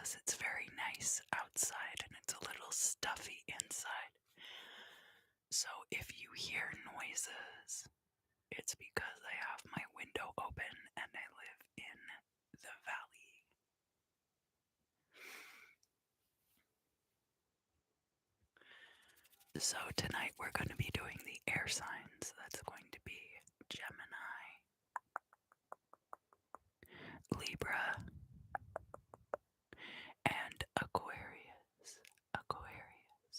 because it's very nice outside and it's a little stuffy inside. So if you hear noises, it's because I have my window open and I live in the valley. So tonight we're going to be doing the air signs. That's going to be Gemini, Libra, and Aquarius. Aquarius.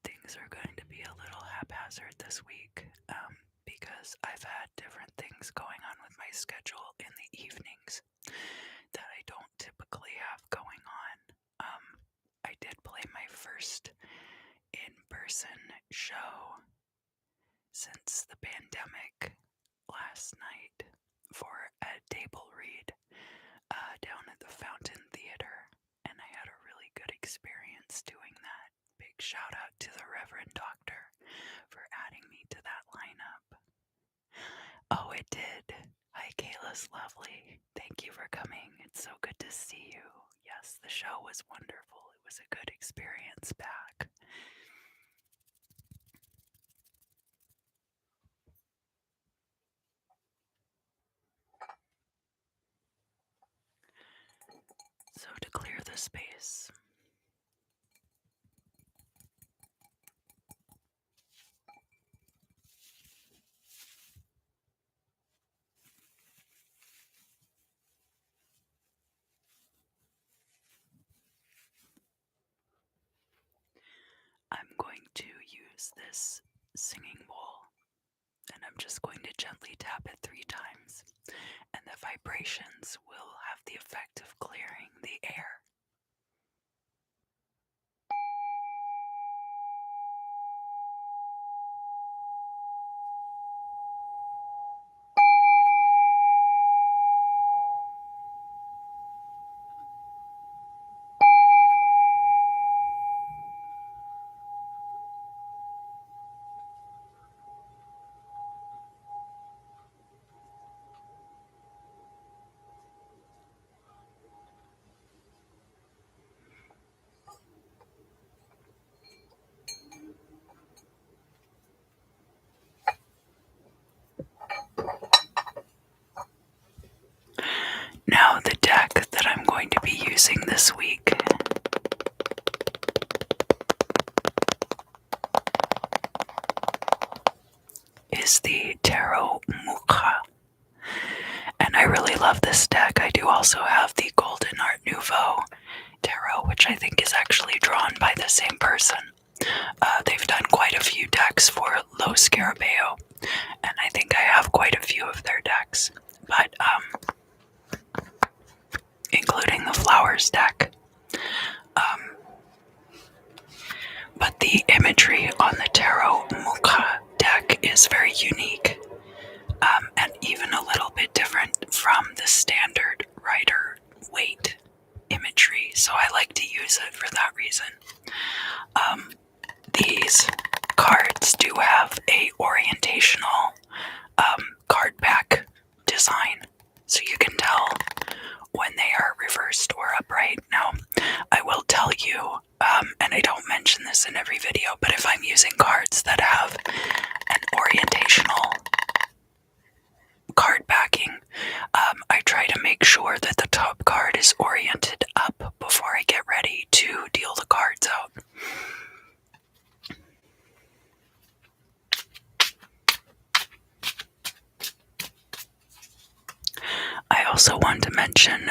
Things are going to be a little haphazard this week because I've had different things going on with my schedule in the evenings that I don't typically have going on. I did play my first in-person show since the pandemic last night for a table read down at the Fountain Theater, and I had a really good experience doing that. Big shout out to the Reverend Doctor for adding me to that lineup. Oh, it did. Hi, Kayla's lovely. Thank you for coming. It's so good to see you. Yes, the show was wonderful. It was a good experience back. So to clear the space, I'm going to use this singing bowl, and I'm just going to gently tap it 3 times, and the vibrations will have the effect of clearing the air. Now the deck that I'm going to be using this week is the Tarot Mukha. And I really love this deck. I do also have the Golden Art Nouveau Tarot, which I think is actually drawn by the same person. They've done quite a few decks for Lo Scarabeo, and I think I have quite a few of their decks, but including the Flowers deck. But the imagery on the Tarot Mukha deck is very unique, and even a little bit different from the standard Rider Waite imagery, so I like to use it for that reason. These cards do have a orientational card back design, so you can tell when they are reversed or upright. Now, I will tell you, and I don't mention this in every video, but if I'm using cards that have an orientational card backing, I try to make sure that the top card is oriented up before I get ready to deal the cards out. I also want to mention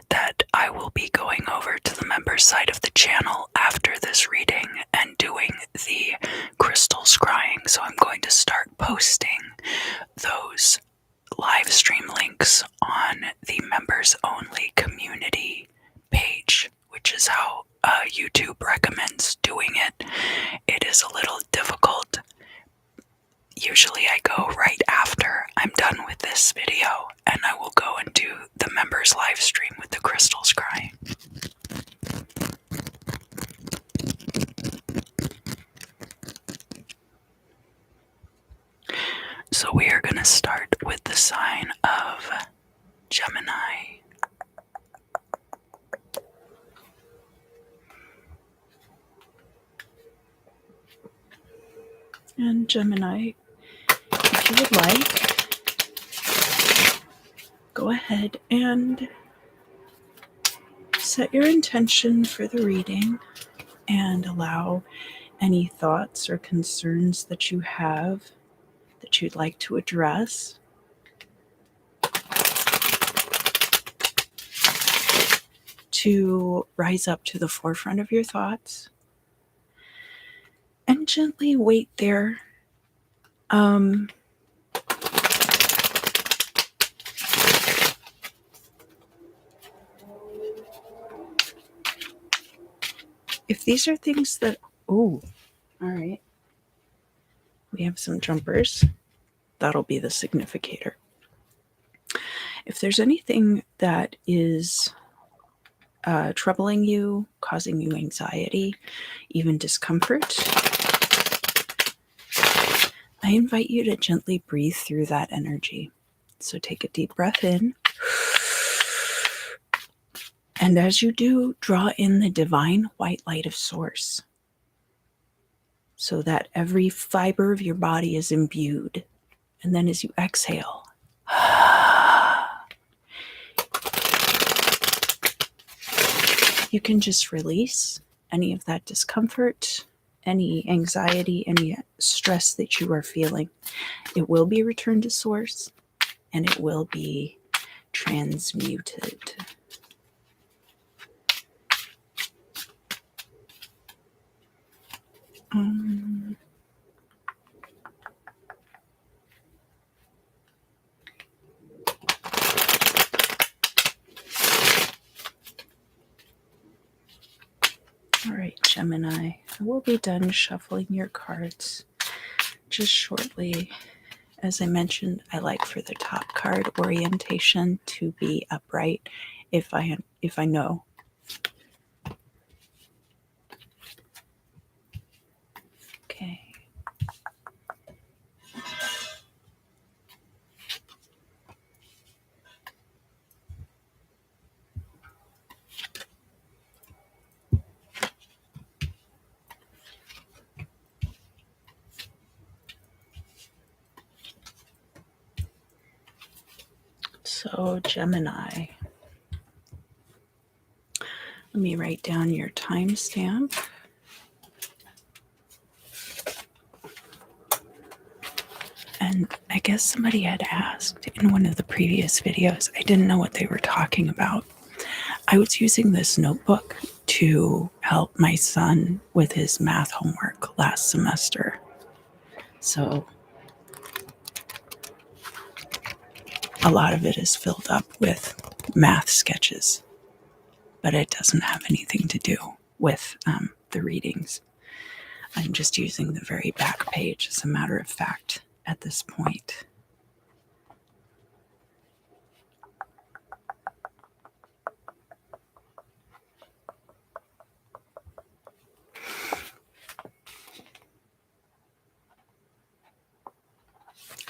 that I will be going over to the members side of the channel after this reading and doing the crystal scrying, so I'm going to start posting those live stream links on the members only community page, which is how YouTube recommends doing it. It is a little difficult. Usually I go right after I'm done with this video, and I will go and do the members live stream with the crystal scrying. So we are going to start with the sign of Gemini, And Gemini, if you would like, go ahead and set your intention for the reading and allow any thoughts or concerns that you have that you'd like to address to rise up to the forefront of your thoughts, and gently wait there. If these are things that, all right, we have some jumpers. That'll be the significator. If there's anything that is troubling you, causing you anxiety, even discomfort, I invite you to gently breathe through that energy. So take a deep breath in. And as you do, draw in the divine white light of Source so that every fiber of your body is imbued. And then as you exhale, you can just release any of that discomfort, any anxiety, any stress that you are feeling. It will be returned to Source and it will be transmuted. All right, Gemini, I will be done shuffling your cards just shortly. As I mentioned, I like for the top card orientation to be upright if I know. Okay. So, Gemini, let me write down your timestamp. And I guess somebody had asked in one of the previous videos, I didn't know what they were talking about. I was using this notebook to help my son with his math homework last semester. So a lot of it is filled up with math sketches, but it doesn't have anything to do with the readings. I'm just using the very back page as a matter of fact at this point.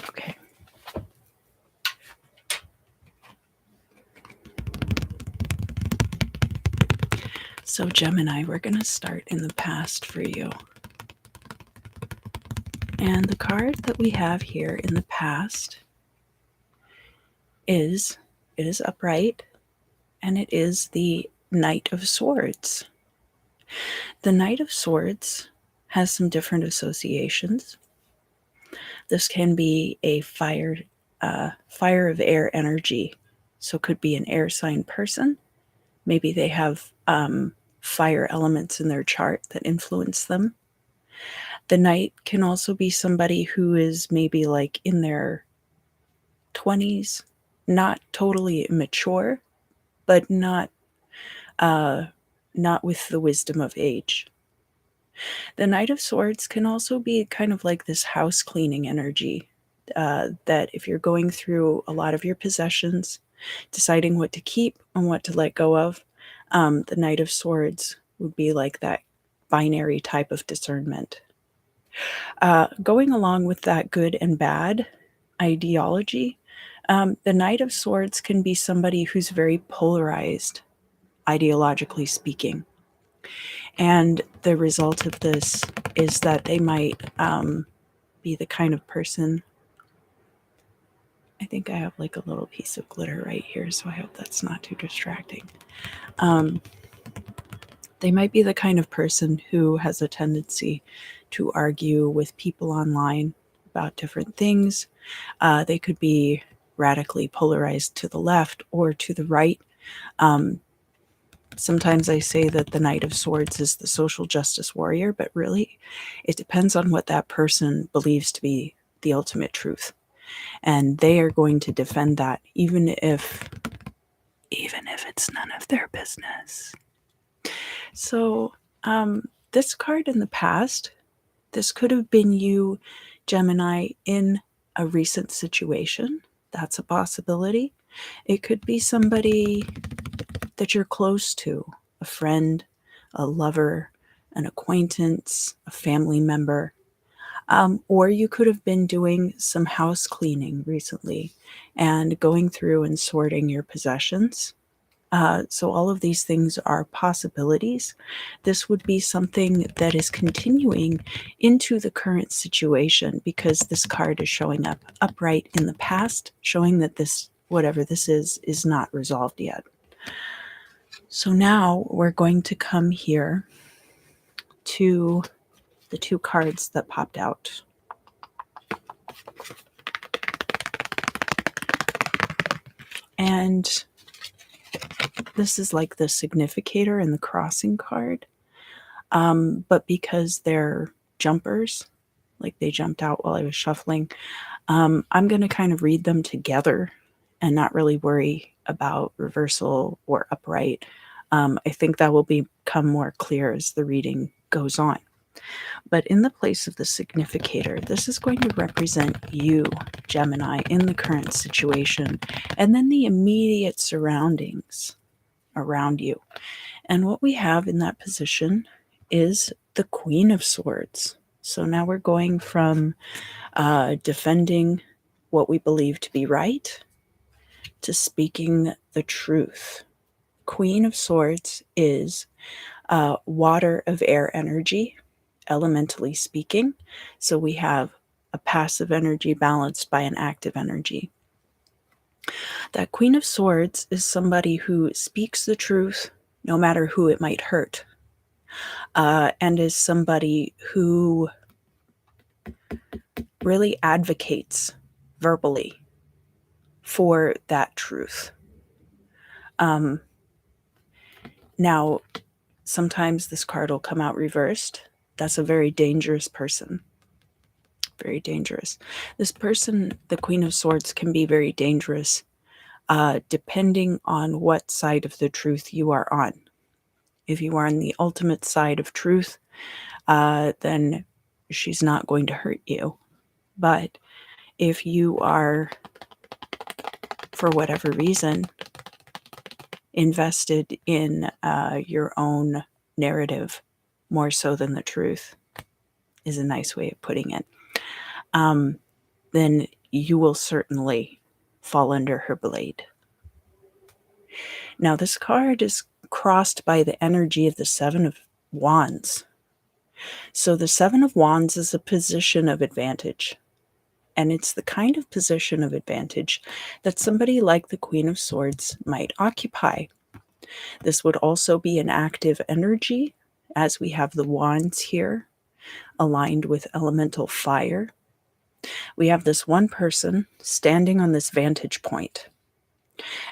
Okay. So Gemini, we're going to start in the past for you. And the card that we have here in the past is, it is upright, and it is the Knight of Swords. The Knight of Swords has some different associations. This can be a fire of air energy. So it could be an air sign person. Maybe they have fire elements in their chart that influence them. The Knight can also be somebody who is maybe like in their 20s, not totally immature, but not with the wisdom of age. The Knight of Swords can also be kind of like this house cleaning energy, that if you're going through a lot of your possessions, deciding what to keep and what to let go of, the Knight of Swords would be like that binary type of discernment. Going along with that good and bad ideology, the Knight of Swords can be somebody who's very polarized, ideologically speaking. And the result of this is that they might be the kind of person, I think I have like a little piece of glitter right here, so I hope that's not too distracting. They might be the kind of person who has a tendency to argue with people online about different things. They could be radically polarized to the left or to the right. Sometimes I say that the Knight of Swords is the social justice warrior, but really it depends on what that person believes to be the ultimate truth. And they are going to defend that even if it's none of their business. So, this card in the past, this could have been you, Gemini, in a recent situation. That's a possibility. It could be somebody that you're close to, a friend, a lover, an acquaintance, a family member. Or you could have been doing some house cleaning recently and going through and sorting your possessions. So all of these things are possibilities. This would be something that is continuing into the current situation because this card is showing up upright in the past, showing that this, whatever this is not resolved yet. So now we're going to come here to the two cards that popped out. And this is like the significator and the crossing card. But because they're jumpers, like they jumped out while I was shuffling, I'm going to kind of read them together and not really worry about reversal or upright. I think that will become more clear as the reading goes on. But in the place of the significator, this is going to represent you, Gemini, in the current situation, and then the immediate surroundings around you. And what we have in that position is the Queen of Swords. So now we're going from defending what we believe to be right to speaking the truth. Queen of Swords is water of air energy, elementally speaking. So we have a passive energy balanced by an active energy. That Queen of Swords is somebody who speaks the truth no matter who it might hurt, and is somebody who really advocates verbally for that truth. Now, sometimes this card will come out reversed. That's a very dangerous person. Very dangerous. This person, the Queen of Swords, can be very dangerous depending on what side of the truth you are on. If you are on the ultimate side of truth, then she's not going to hurt you. But if you are, for whatever reason, invested in your own narrative more so than the truth, is a nice way of putting it, then you will certainly fall under her blade. Now, this card is crossed by the energy of the Seven of Wands. So the Seven of Wands is a position of advantage. And it's the kind of position of advantage that somebody like the Queen of Swords might occupy. This would also be an active energy, as we have the wands here, aligned with elemental fire. We have this one person standing on this vantage point,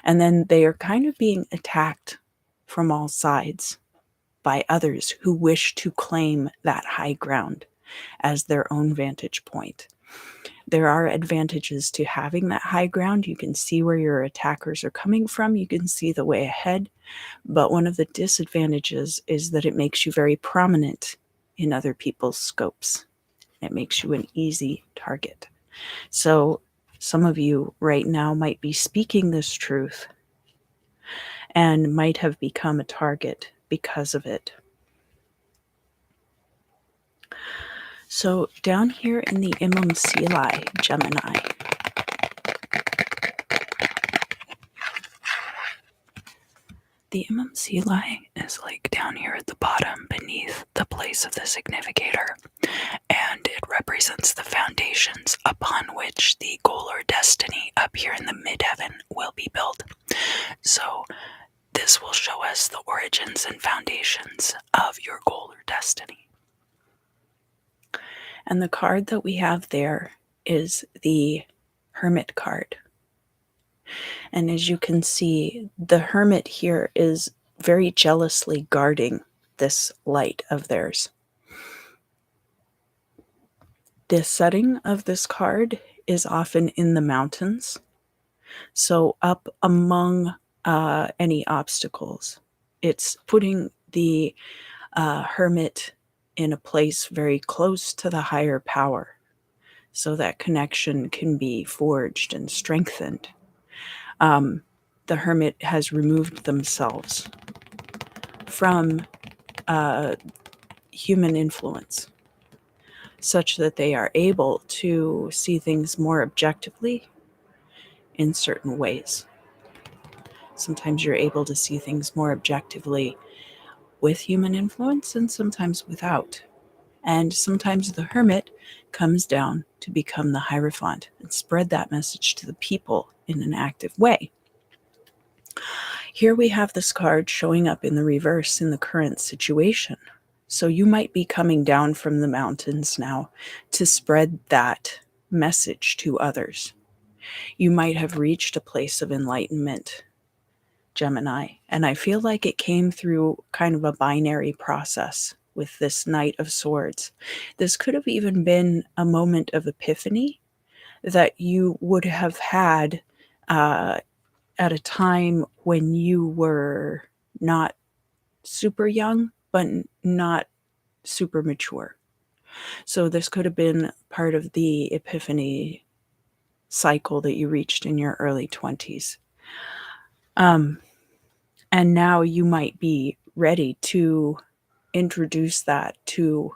and then they are kind of being attacked from all sides by others who wish to claim that high ground as their own vantage point. There are advantages to having that high ground. You can see where your attackers are coming from. You can see the way ahead. But one of the disadvantages is that it makes you very prominent in other people's scopes. It makes you an easy target. So some of you right now might be speaking this truth and might have become a target because of it. So down here in the Imam Silai, Gemini, the Imam Silai is like down here at the bottom beneath the place of the significator. And it represents the foundations upon which the goal or destiny up here in the midheaven will be built. So this will show us the origins and foundations of your goal or destiny. And the card that we have there is the Hermit card. And as you can see, the Hermit here is very jealously guarding this light of theirs. The setting of this card is often in the mountains, so up among any obstacles. It's putting the Hermit in a place very close to the higher power, so that connection can be forged and strengthened. The Hermit has removed themselves from human influence, such that they are able to see things more objectively in certain ways. Sometimes you're able to see things more objectively with human influence and sometimes without. And sometimes the Hermit comes down to become the Hierophant and spread that message to the people in an active way. Here we have this card showing up in the reverse in the current situation. So you might be coming down from the mountains now to spread that message to others. You might have reached a place of enlightenment, Gemini, and I feel like it came through kind of a binary process with this Knight of Swords. This could have even been a moment of epiphany that you would have had at a time when you were not super young, but not super mature. So this could have been part of the epiphany cycle that you reached in your early 20s. And now you might be ready to introduce that to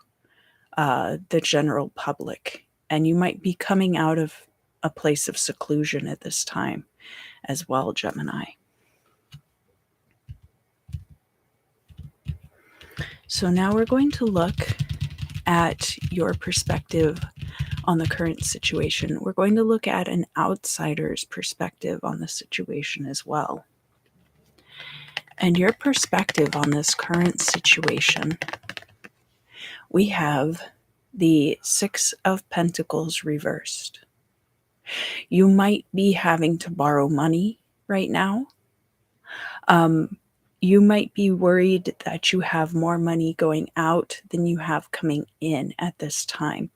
the general public. And you might be coming out of a place of seclusion at this time as well, Gemini. So now we're going to look at your perspective on the current situation. We're going to look at an outsider's perspective on the situation as well. And your perspective on this current situation, we have the Six of Pentacles reversed. You might be having to borrow money right now. You might be worried that you have more money going out than you have coming in at this time.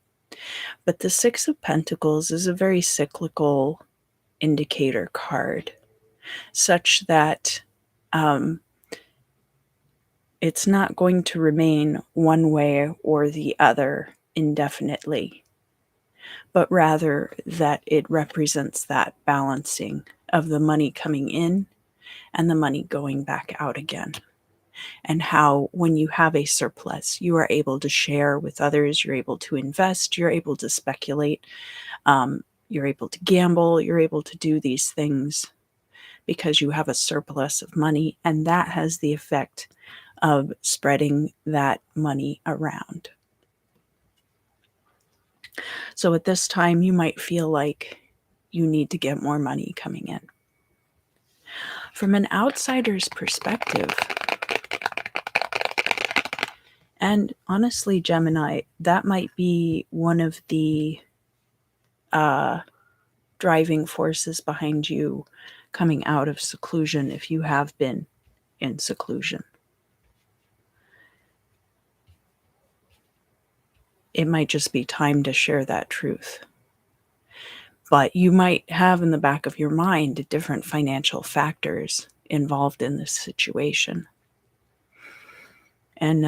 But the Six of Pentacles is a very cyclical indicator card, such that it's not going to remain one way or the other indefinitely, but rather that it represents that balancing of the money coming in and the money going back out again. And how when you have a surplus, you are able to share with others, you're able to invest, you're able to speculate, you're able to gamble, you're able to do these things because you have a surplus of money, and that has the effect of spreading that money around. So at this time, you might feel like you need to get more money coming in. From an outsider's perspective, and honestly, Gemini, that might be one of the driving forces behind you coming out of seclusion if you have been in seclusion. It might just be time to share that truth. But you might have in the back of your mind different financial factors involved in this situation. And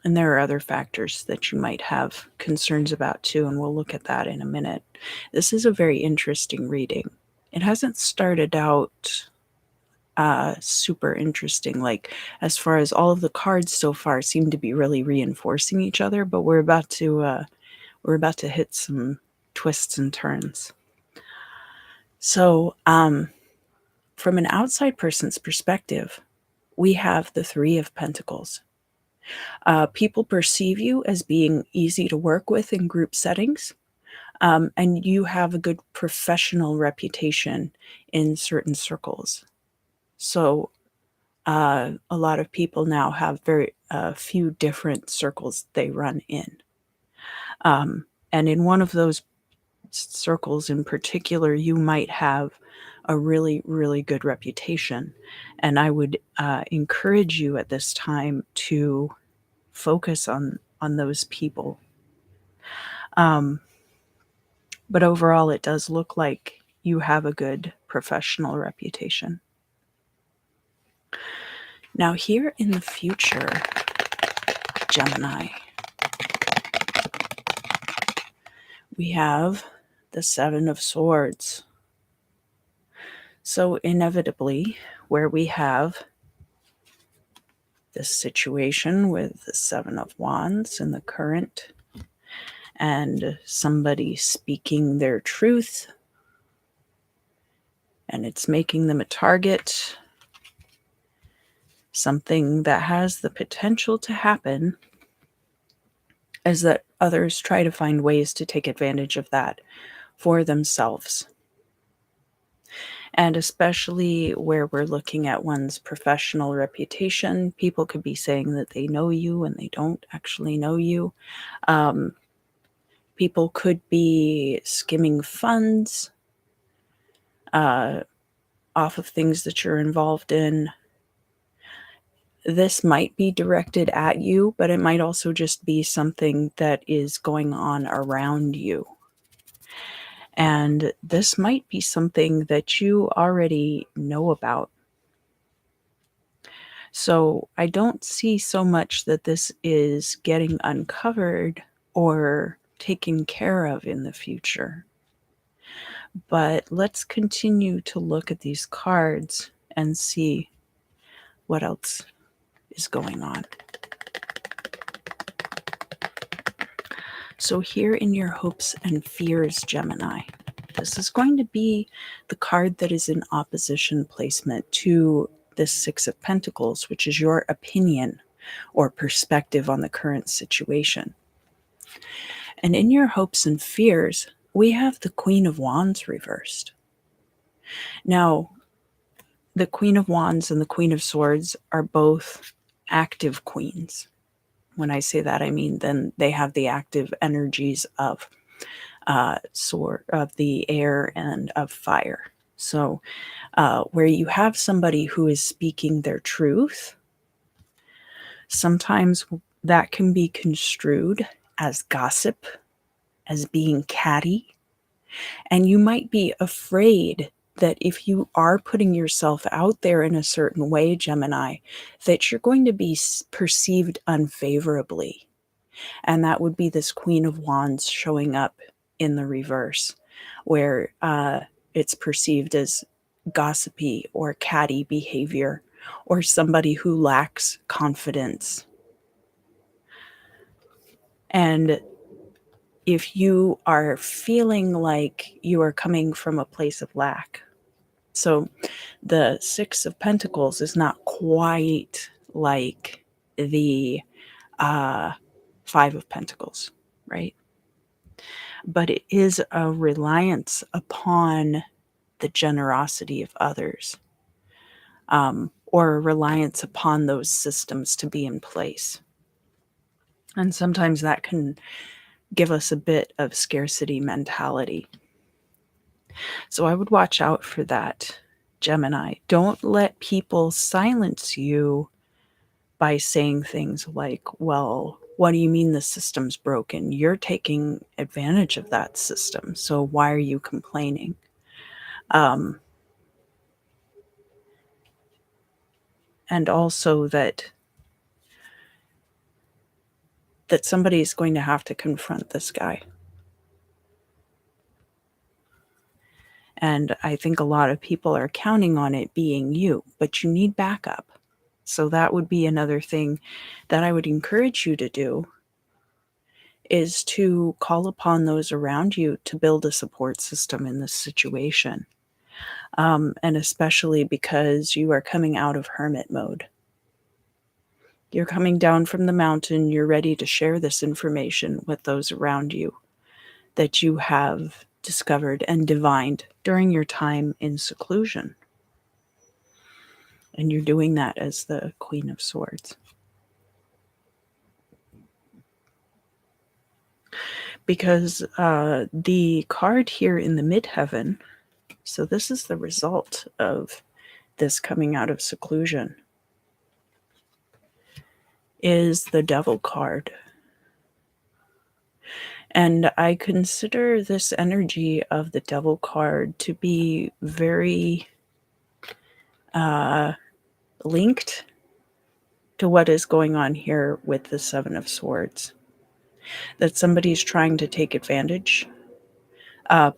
there are other factors that you might have concerns about too, and we'll look at that in a minute. This is a very interesting reading. It hasn't started out super interesting, like as far as all of the cards so far seem to be really reinforcing each other, but we're about to hit some twists and turns. So from an outside person's perspective, we have the Three of Pentacles. People perceive you as being easy to work with in group settings, and you have a good professional reputation in certain circles. So, a lot of people now have very few different circles they run in. And in one of those circles in particular, you might have a really, really good reputation. And I would encourage you at this time to focus on those people. Um, but overall, it does look like you have a good professional reputation. Now, here in the future, Gemini, we have the Seven of Swords. So, inevitably, where we have this situation with the Seven of Wands in the current, and somebody speaking their truth, and it's making them a target, something that has the potential to happen is that others try to find ways to take advantage of that for themselves. And especially where we're looking at one's professional reputation, people could be saying that they know you and they don't actually know you. Um, People could be skimming funds uh, off of things that you're involved in. This might be directed at you, but it might also just be something that is going on around you. And this might be something that you already know about. So I don't see so much that this is getting uncovered or taken care of in the future. But let's continue to look at these cards and see what else is going on. So here in your hopes and fears, Gemini, this is going to be the card that is in opposition placement to this Six of Pentacles, which is your opinion or perspective on the current situation. And in your hopes and fears, we have the Queen of Wands reversed. Now, the Queen of Wands and the Queen of Swords are both active queens. When I say that, I mean then they have the active energies of of the air and of fire. So, where you have somebody who is speaking their truth, sometimes that can be construed as gossip, as being catty, and you might be afraid that if you are putting yourself out there in a certain way, Gemini, that you're going to be perceived unfavorably. And that would be this Queen of Wands showing up in the reverse, where it's perceived as gossipy or catty behavior, or somebody who lacks confidence. And if you are feeling like you are coming from a place of lack, so the Six of Pentacles is not quite like the uh, Five of Pentacles, right? But it is a reliance upon the generosity of others, or a reliance upon those systems to be in place. And sometimes that can give us a bit of scarcity mentality. So I would watch out for that, Gemini. Don't let people silence you by saying things like, well, what do you mean the system's broken? You're taking advantage of that system. So why are you complaining? And also that somebody is going to have to confront this guy. And I think a lot of people are counting on it being you, but you need backup. So that would be another thing that I would encourage you to do, is to call upon those around you to build a support system in this situation. And especially because you are coming out of hermit mode. You're coming down from the mountain. You're ready to share this information with those around you that you have discovered and divined during your time in seclusion. And you're doing that as the Queen of Swords. Because the card here in the midheaven, so this is the result of this coming out of seclusion, is the Devil card. And I consider this energy of the Devil card to be very linked to what is going on here with the Seven of Swords. That somebody's trying to take advantage.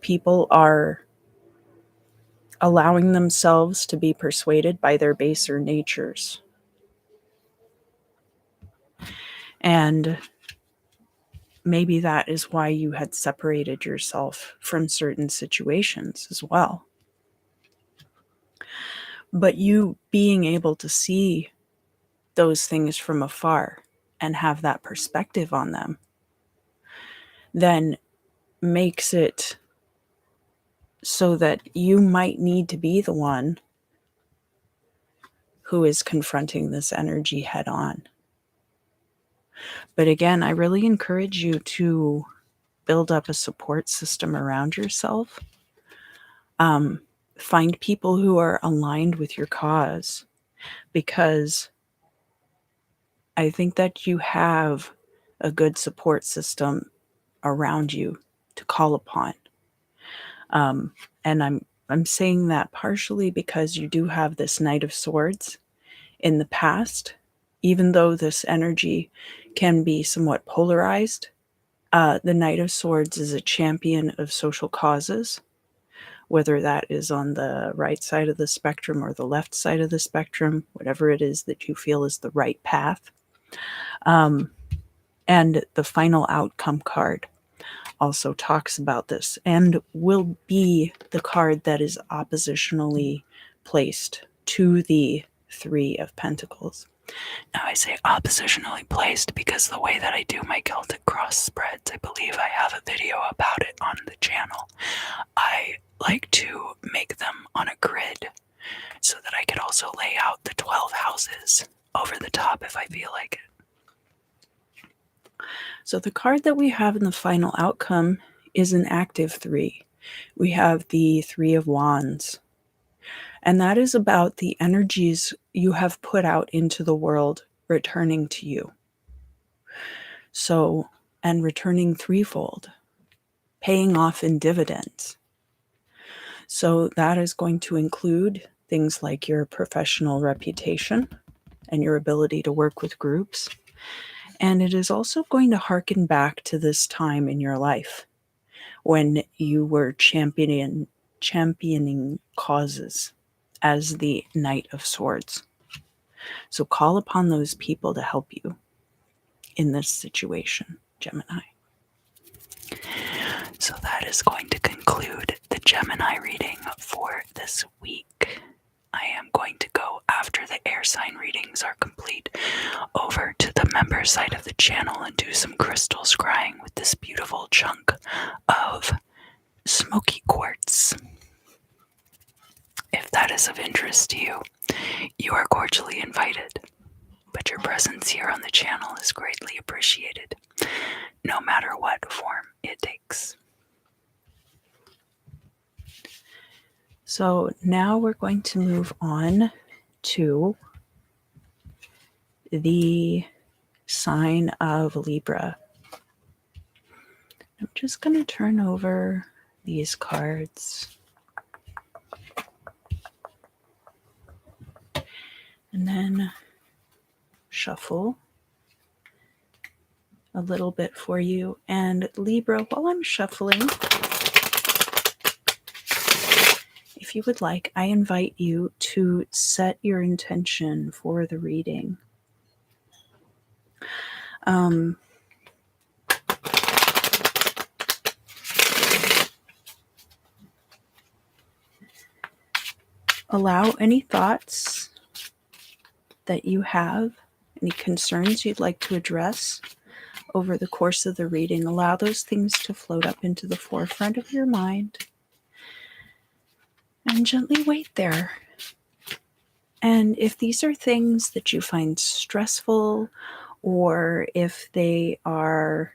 People are allowing themselves to be persuaded by their baser natures. And maybe that is why you had separated yourself from certain situations as well. But you being able to see those things from afar and have that perspective on them then makes it so that you might need to be the one who is confronting this energy head on. But again, I really encourage you to build up a support system around yourself. Find people who are aligned with your cause, because I think that you have a good support system around you to call upon. And I'm saying that partially because you do have this Knight of Swords in the past, even though this energy can be somewhat polarized. The Knight of Swords is a champion of social causes, whether that is on the right side of the spectrum or the left side of the spectrum, whatever it is that you feel is the right path. And the Final Outcome card also talks about this and will be the card that is oppositionally placed to the Three of Pentacles. Now I say oppositionally placed because the way that I do my Celtic cross spreads, I believe I have a video about it on the channel. I like to make them on a grid so that I could also lay out the 12 houses over the top if I feel like it. So the card that we have in the Final Outcome is an active 3. We have the Three of Wands. And that is about the energies you have put out into the world returning to you. So, and returning threefold, paying off in dividends. So that is going to include things like your professional reputation and your ability to work with groups. And it is also going to harken back to this time in your life when you were championing causes as the Knight of Swords. So call upon those people to help you in this situation, Gemini. So that is going to conclude the Gemini reading for this week. I am going to go, after the air sign readings are complete, over to the member side of the channel and do some crystal scrying with this beautiful chunk of smoky quartz. If that is of interest to you, you are cordially invited, but your presence here on the channel is greatly appreciated, no matter what form it takes. So now we're going to move on to the sign of Libra. I'm just going to turn over these cards. And then shuffle a little bit for you. And Libra, while I'm shuffling, if you would like, I invite you to set your intention for the reading. Allow any thoughts that you have any concerns you'd like to address over the course of the reading, allow those things to float up into the forefront of your mind and gently wait there. And if these are things that you find stressful, or if they are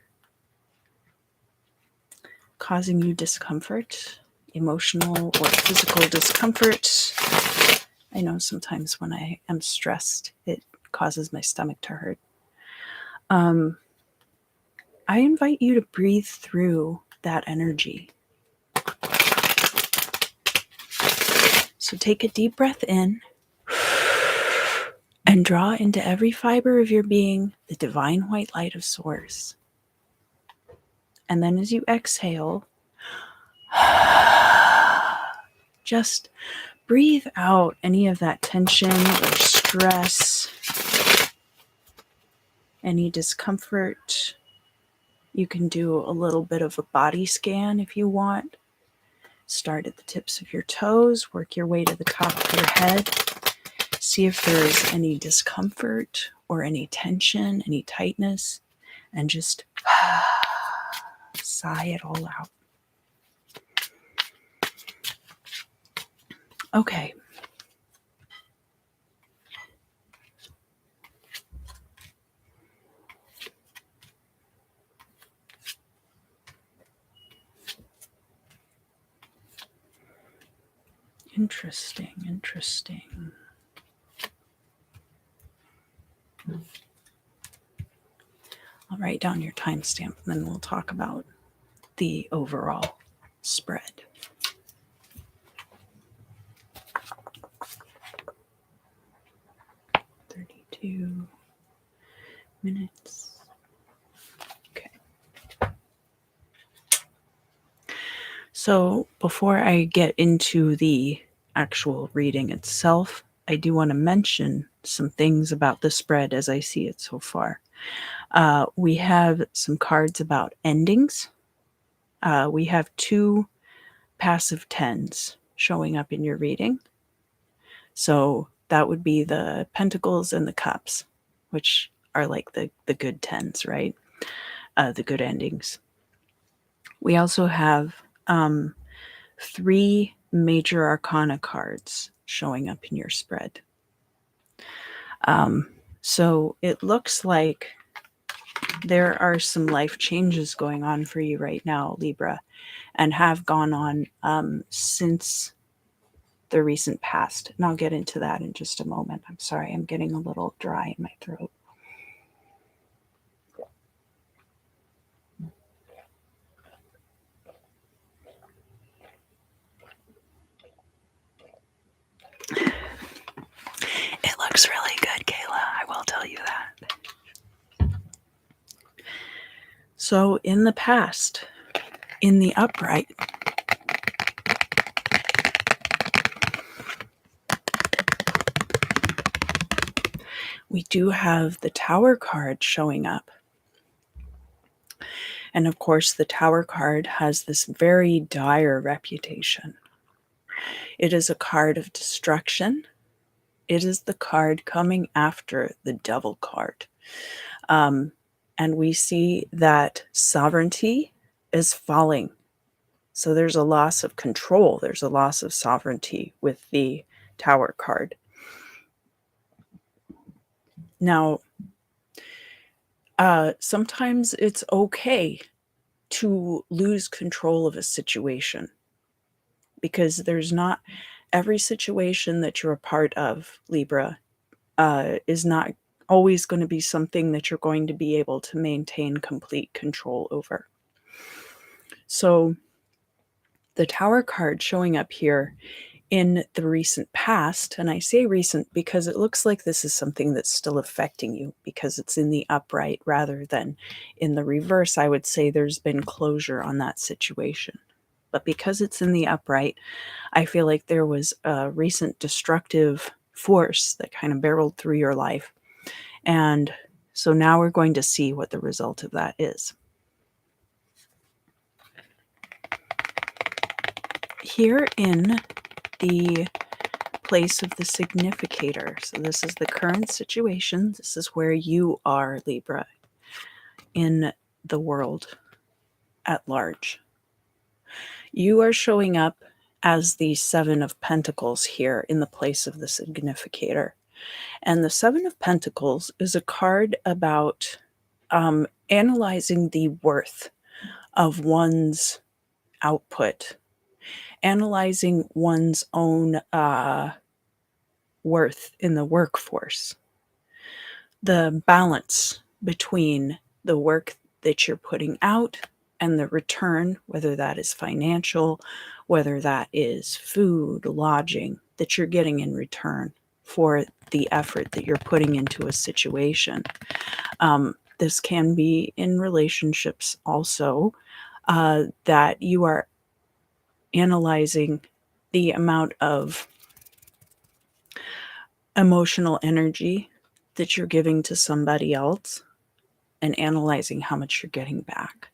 causing you discomfort, emotional or physical discomfort, I know sometimes when I am stressed, it causes my stomach to hurt. I invite you to breathe through that energy. So take a deep breath in and draw into every fiber of your being the divine white light of Source. And then as you exhale, just breathe out any of that tension or stress, any discomfort. You can do a little bit of a body scan if you want. Start at the tips of your toes, work your way to the top of your head. See if there's any discomfort or any tension, any tightness, and just sigh it all out. Okay. Interesting. I'll write down your timestamp and then we'll talk about the overall spread. Minutes. Okay. So before I get into the actual reading itself, I do want to mention some things about the spread as I see it so far. We have some cards about endings. We have 2 passive 10s showing up in your reading. So that would be the Pentacles and the Cups, which are like the good 10s, right? The good endings. We also have 3 major arcana cards showing up in your spread. So it looks like there are some life changes going on for you right now, Libra, and have gone on since the recent past. And I'll get into that in just a moment. I'm sorry, I'm getting a little dry in my throat. It looks really good, Kayla. I will tell you that. So in the past, in the upright, we do have the Tower card showing up. And of course, the Tower card has this very dire reputation. It is a card of destruction. It is the card coming after the Devil card. And we see that sovereignty is falling. So there's a loss of control. There's a loss of sovereignty with the Tower card. Now, sometimes it's okay to lose control of a situation, because there's not every situation that you're a part of, Libra, is not always going to be something that you're going to be able to maintain complete control over. So the Tower card showing up here in the recent past, and I say recent because it looks like this is something that's still affecting you because it's in the upright rather than in the reverse. I would say there's been closure on that situation. But because it's in the upright, I feel like there was a recent destructive force that kind of barreled through your life. And so now we're going to see what the result of that is. Here in the place of the significator. So this is the current situation. This is where you are, Libra, in the world at large. You are showing up as the Seven of Pentacles here in the place of the significator. And the Seven of Pentacles is a card about analyzing the worth of one's output, analyzing one's own worth in the workforce, the balance between the work that you're putting out and the return, whether that is financial, whether that is food, lodging, that you're getting in return for the effort that you're putting into a situation. This can be in relationships also, that you are analyzing the amount of emotional energy that you're giving to somebody else and analyzing how much you're getting back.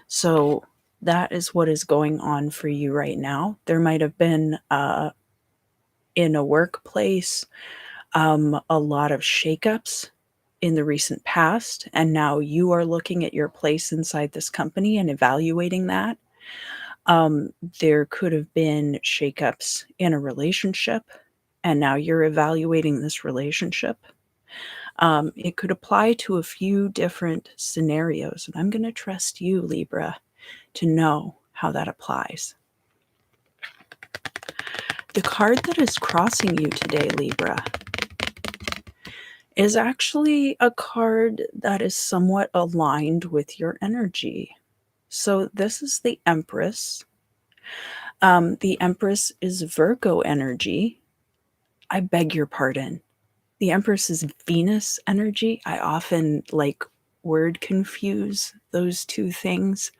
So that is what is going on for you right now. There might have been in a workplace a lot of shakeups in the recent past, and now you are looking at your place inside this company and evaluating that. There could have been shakeups in a relationship, and now you're evaluating this relationship. It could apply to a few different scenarios, and I'm going to trust you, Libra, to know how that applies. The card that is crossing you today, Libra, is actually a card that is somewhat aligned with your energy. So this is the Empress. The Empress is Virgo energy. I beg your pardon. The Empress is Venus energy. I often word confuse those two things,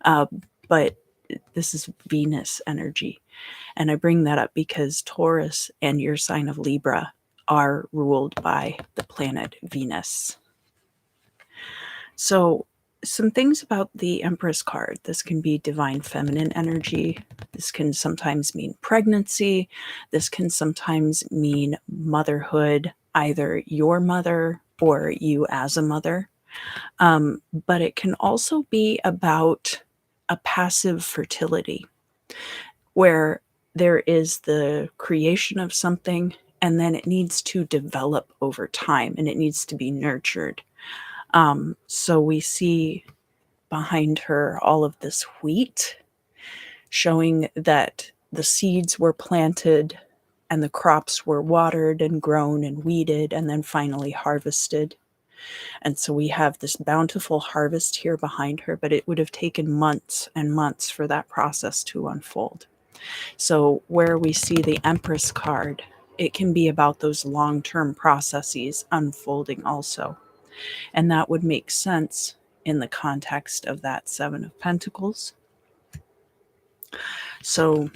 but this is Venus energy. And I bring that up because Taurus and your sign of Libra are ruled by the planet Venus. So some things about the Empress card. This can be divine feminine energy. This can sometimes mean pregnancy. This can sometimes mean motherhood, either your mother or you as a mother. But it can also be about a passive fertility where there is the creation of something and then it needs to develop over time and it needs to be nurtured. So we see behind her all of this wheat, showing that the seeds were planted and the crops were watered and grown and weeded and then finally harvested. And so we have this bountiful harvest here behind her, but it would have taken months and months for that process to unfold. So where we see the Empress card, it can be about those long-term processes unfolding also. And that would make sense in the context of that Seven of Pentacles. So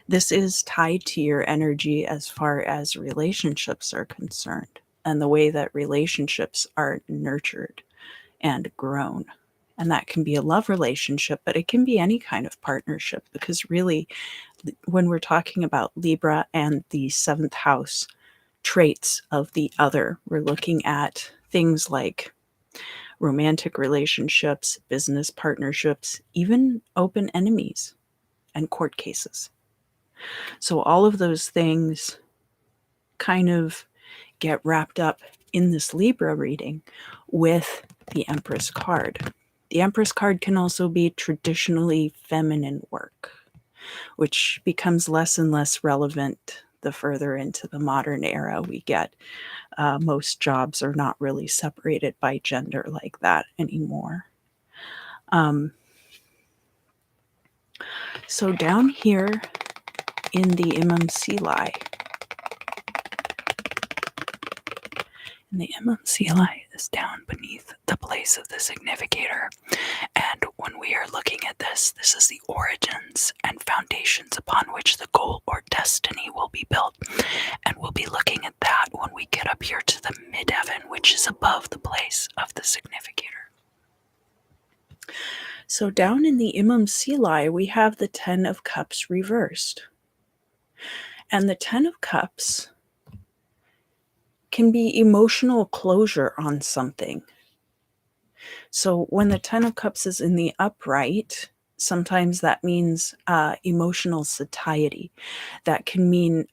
this is tied to your energy as far as relationships are concerned and the way that relationships are nurtured and grown. And that can be a love relationship, but it can be any kind of partnership, because really, when we're talking about Libra and the seventh house traits of the other, we're looking at things like romantic relationships, business partnerships, even open enemies and court cases. So all of those things kind of get wrapped up in this Libra reading with the Empress card. The Empress card can also be traditionally feminine work, which becomes less and less relevant the further into the modern era we get. Most jobs are not really separated by gender like that anymore. So down here in the MMCLI, and the MMCLI is down beneath the place of the significator. And when we are looking at this, this is the origins and foundations upon which the goal or destiny will be built. And we'll be looking at that when we get up here to the midheaven, which is above the place of the significator. So down in the Imam Sili, we have the Ten of Cups reversed. And the Ten of Cups can be emotional closure on something. So when the Ten of Cups is in the upright, sometimes that means emotional satiety. That can mean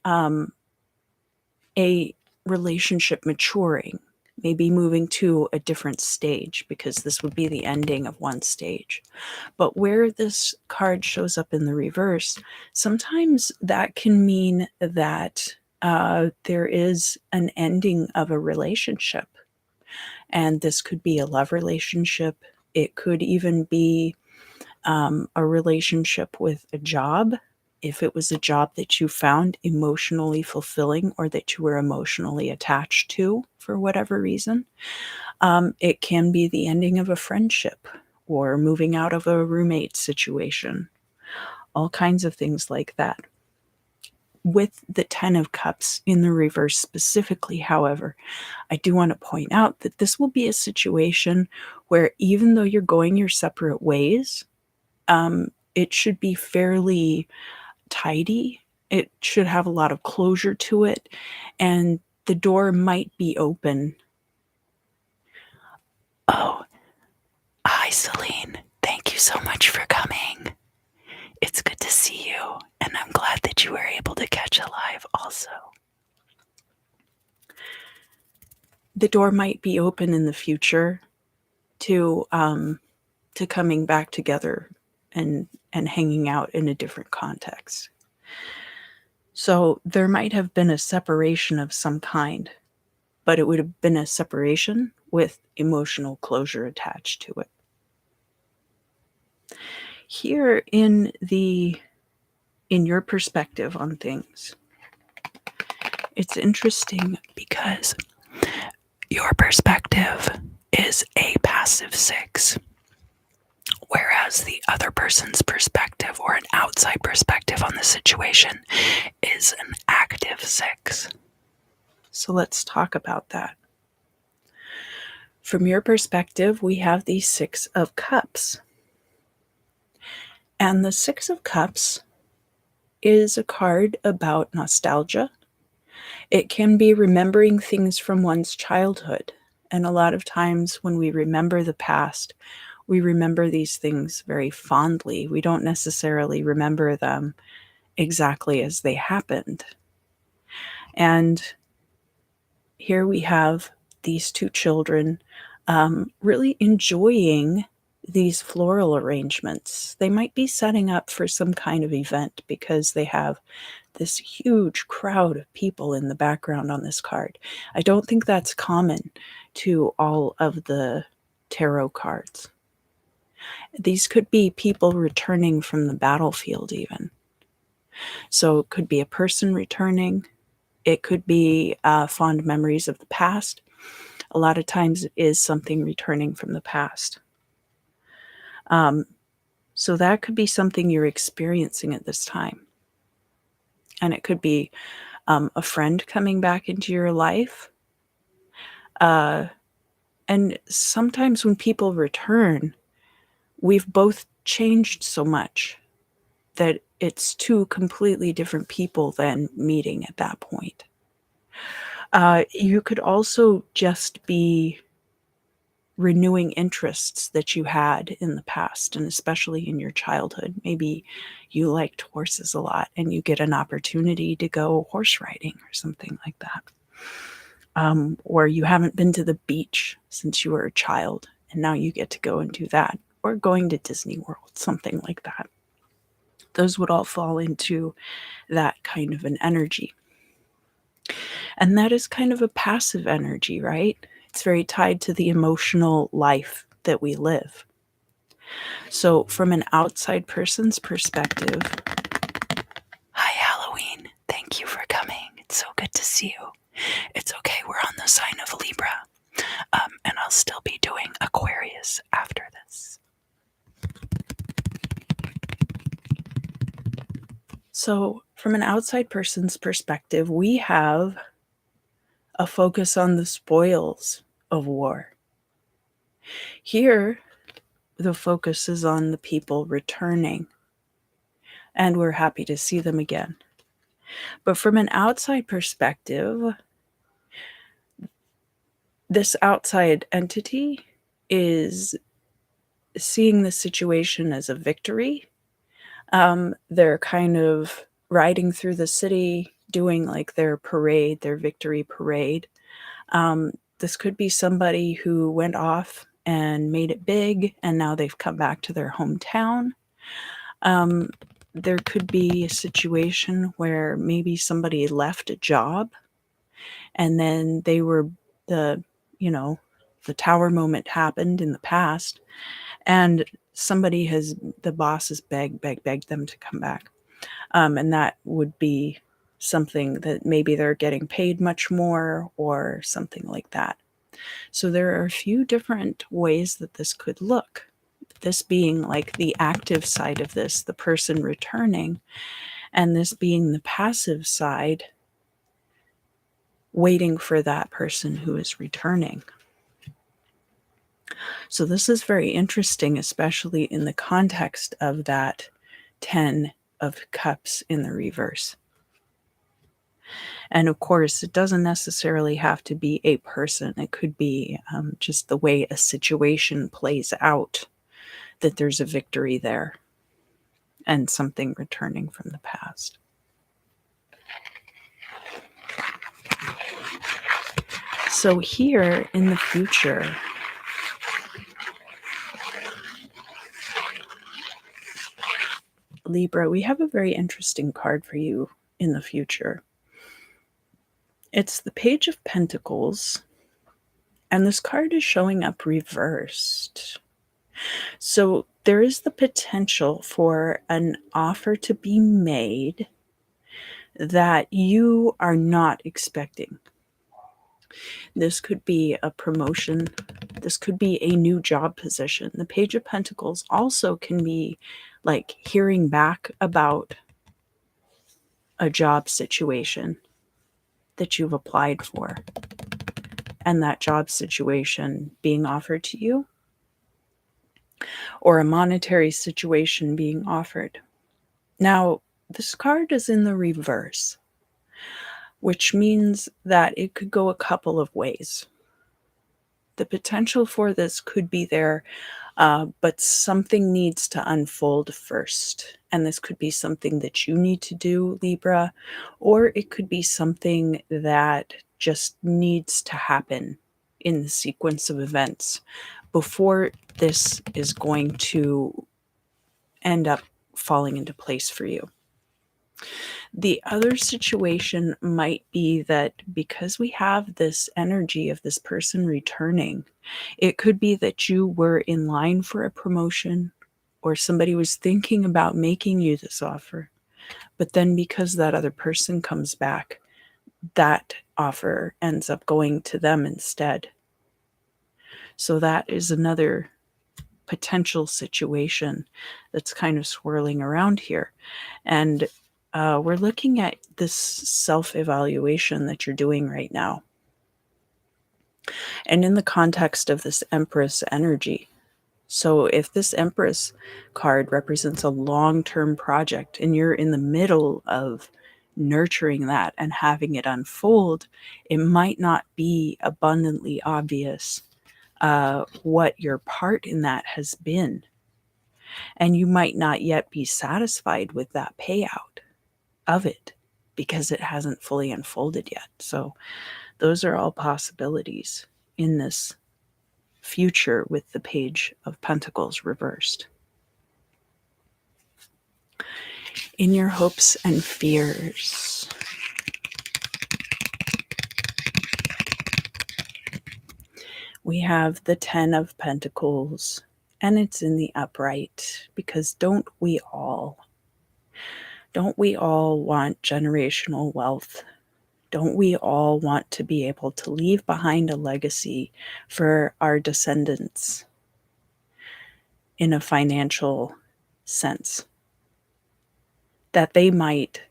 a relationship maturing, maybe moving to a different stage, because this would be the ending of one stage. But where this card shows up in the reverse, sometimes that can mean that there is an ending of a relationship. And this could be a love relationship. It could even be a relationship with a job. If it was a job that you found emotionally fulfilling or that you were emotionally attached to for whatever reason, it can be the ending of a friendship or moving out of a roommate situation, all kinds of things like that. With the Ten of Cups in the reverse specifically, however, I do want to point out that this will be a situation where even though you're going your separate ways, it should be fairly tidy. It should have a lot of closure to it, and the door might be open. Oh, hi, Celine. Thank you so much for coming. It's good to see you, and I'm glad that you were able to catch a live also. The door might be open in the future to coming back together and hanging out in a different context. So there might have been a separation of some kind, but it would have been a separation with emotional closure attached to it. Here in your perspective on things, it's interesting because your perspective is a passive 6, whereas the other person's perspective or an outside perspective on the situation is an active 6. So let's talk about that. From your perspective, we have the 6 of Cups. And the 6 of Cups is a card about nostalgia. It can be remembering things from one's childhood. And a lot of times when we remember the past, we remember these things very fondly. We don't necessarily remember them exactly as they happened. And here we have these two children really enjoying these floral arrangements. They might be setting up for some kind of event because they have this huge crowd of people in the background on this card. I don't think that's common to all of the tarot cards. These could be people returning from the battlefield even. So it could be a person returning. It could be fond memories of the past. A lot of times it is something returning from the past. So that could be something you're experiencing at this time. And it could be a friend coming back into your life. And sometimes when people return, we've both changed so much that it's two completely different people then meeting at that point. You could also just be renewing interests that you had in the past, and especially in your childhood. Maybe you liked horses a lot and you get an opportunity to go horse riding or something like that. Or you haven't been to the beach since you were a child and now you get to go and do that. Or going to Disney World, something like that. Those would all fall into that kind of an energy. And that is kind of a passive energy, right? It's very tied to the emotional life that we live. So, from an outside person's perspective, hi, Halloween. Thank you for coming. It's so good to see you. It's okay, we're on the sign of Libra. And I'll still be doing Aquarius after this. So, from an outside person's perspective, we have a focus on the spoils of war. Here, the focus is on the people returning, and we're happy to see them again. But from an outside perspective, this outside entity is seeing the situation as a victory. They're kind of riding through the city, doing like their parade, their victory parade. This could be somebody who went off and made it big, and now they've come back to their hometown. Um, there could be a situation where maybe somebody left a job and then they were the, you know, the tower moment happened in the past, and the boss has begged them to come back. And that would be something that maybe they're getting paid much more or something like that. So there are a few different ways that this could look. This being like the active side of this, the person returning, and this being the passive side, waiting for that person who is returning. So this is very interesting, especially in the context of that 10 of Cups in the reverse. And of course, it doesn't necessarily have to be a person. It could be just the way a situation plays out, that there's a victory there and something returning from the past. So here in the future, Libra, we have a very interesting card for you in the future. It's the Page of Pentacles, and this card is showing up reversed. So there is the potential for an offer to be made that you are not expecting. This could be a promotion. This could be a new job position. The Page of Pentacles also can be like hearing back about a job situation that you've applied for, and that job situation being offered to you, or a monetary situation being offered. Now, this card is in the reverse, which means that it could go a couple of ways. The potential for this could be there, but something needs to unfold first. And this could be something that you need to do, Libra, or it could be something that just needs to happen in the sequence of events before this is going to end up falling into place for you. The other situation might be that because we have this energy of this person returning, it could be that you were in line for a promotion or somebody was thinking about making you this offer. But then because that other person comes back, that offer ends up going to them instead. So that is another potential situation that's kind of swirling around here. And we're looking at this self-evaluation that you're doing right now. And in the context of this Empress energy. So if this Empress card represents a long-term project and you're in the middle of nurturing that and having it unfold, it might not be abundantly obvious what your part in that has been. And you might not yet be satisfied with that payout of it because it hasn't fully unfolded yet. So those are all possibilities in this future with the Page of Pentacles reversed. In your hopes and fears, we have the 10 of Pentacles, and it's in the upright because don't we all want generational wealth? Don't we all want to be able to leave behind a legacy for our descendants in a financial sense? That they might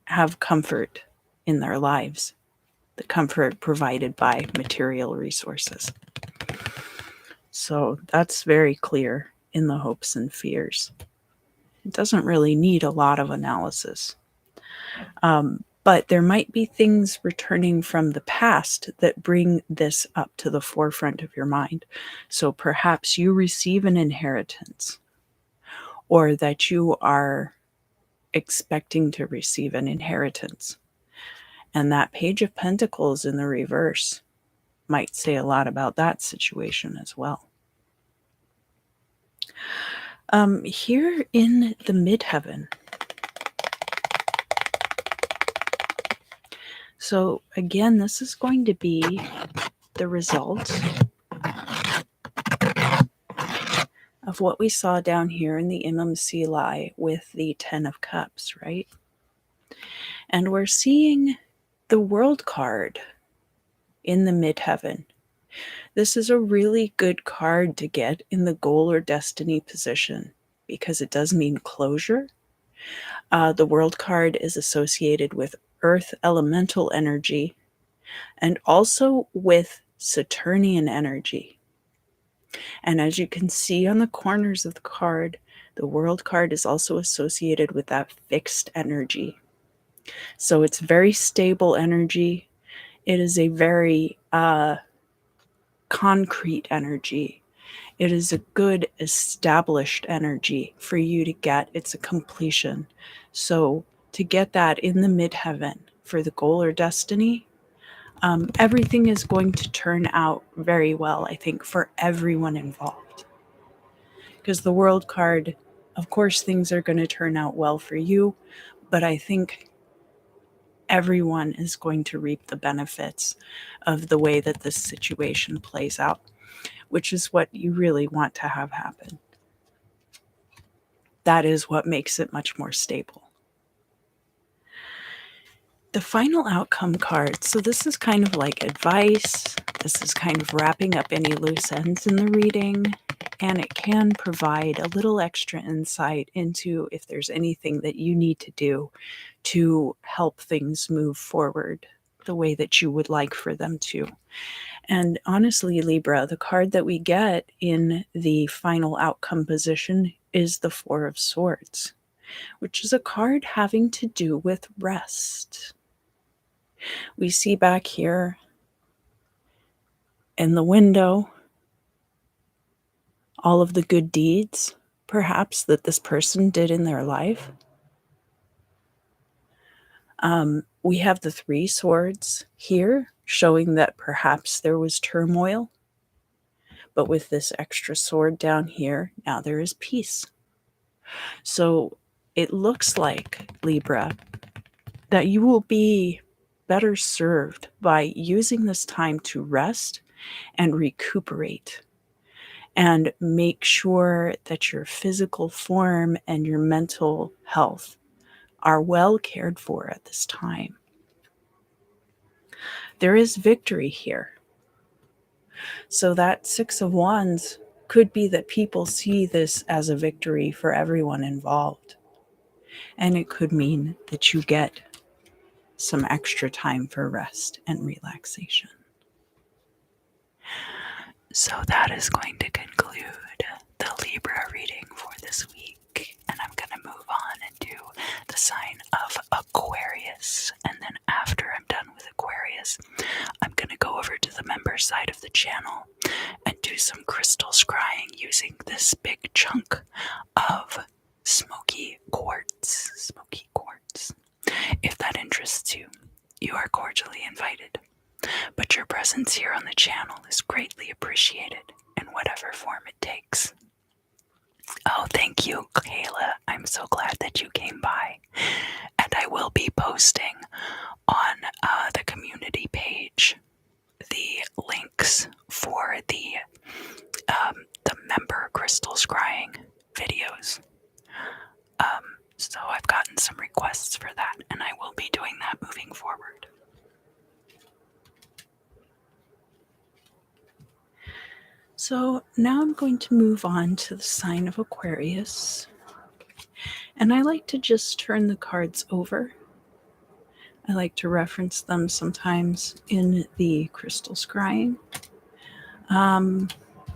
have comfort in their lives, the comfort provided by material resources. So that's very clear in the hopes and fears. It doesn't really need a lot of analysis. But there might be things returning from the past that bring this up to the forefront of your mind. So perhaps you receive an inheritance, or that you are expecting to receive an inheritance. And that Page of Pentacles in the reverse might say a lot about that situation as well. Here in the midheaven, so again, this is going to be the result of what we saw down here in the MMCLI with the 10 of Cups, right? And we're seeing the World card in the midheaven. This is a really good card to get in the goal or destiny position because it does mean closure. The World card is associated with Earth elemental energy and also with Saturnian energy. And as you can see on the corners of the card, the World card is also associated with that fixed energy. So it's very stable energy. It is a very concrete energy. It is a good established energy for you to get. It's a completion. So to get that in the midheaven for the goal or destiny, everything is going to turn out very well, I think, for everyone involved. Because the World card, of course, things are going to turn out well for you, but I think everyone is going to reap the benefits of the way that this situation plays out, which is what you really want to have happen. That is what makes it much more stable. The final outcome card. So this is kind of like advice. This is kind of wrapping up any loose ends in the reading, and it can provide a little extra insight into if there's anything that you need to do to help things move forward the way that you would like for them to. And honestly, Libra, the card that we get in the final outcome position is the Four of Swords, which is a card having to do with rest. We see back here in the window all of the good deeds, perhaps, that this person did in their life. We have the Three Swords here, showing that perhaps there was turmoil. But with this extra sword down here, now there is peace. So it looks like, Libra, that you will be better served by using this time to rest and recuperate and make sure that your physical form and your mental health are well cared for at this time. There is victory here. So that Six of Wands could be that people see this as a victory for everyone involved. And it could mean that you get some extra time for rest and relaxation. So that is going to conclude the Libra reading for this week. And I'm going to move on and do the sign of Aquarius. And then after I'm done with Aquarius, I'm going to go over to the member side of the channel and do some crystal scrying using this big chunk of smoky quartz. Smoky quartz. If that interests you, you are cordially invited. But your presence here on the channel is greatly appreciated in whatever form it takes. Oh, thank you, Kayla. I'm so glad that you came by. And I will be posting on the community page the links for the member crystal scrying videos. So I've gotten some requests for that, and I will be doing that moving forward. So now I'm going to move on to the sign of Aquarius. And I like to just turn the cards over. I like to reference them sometimes in the crystal scrying. And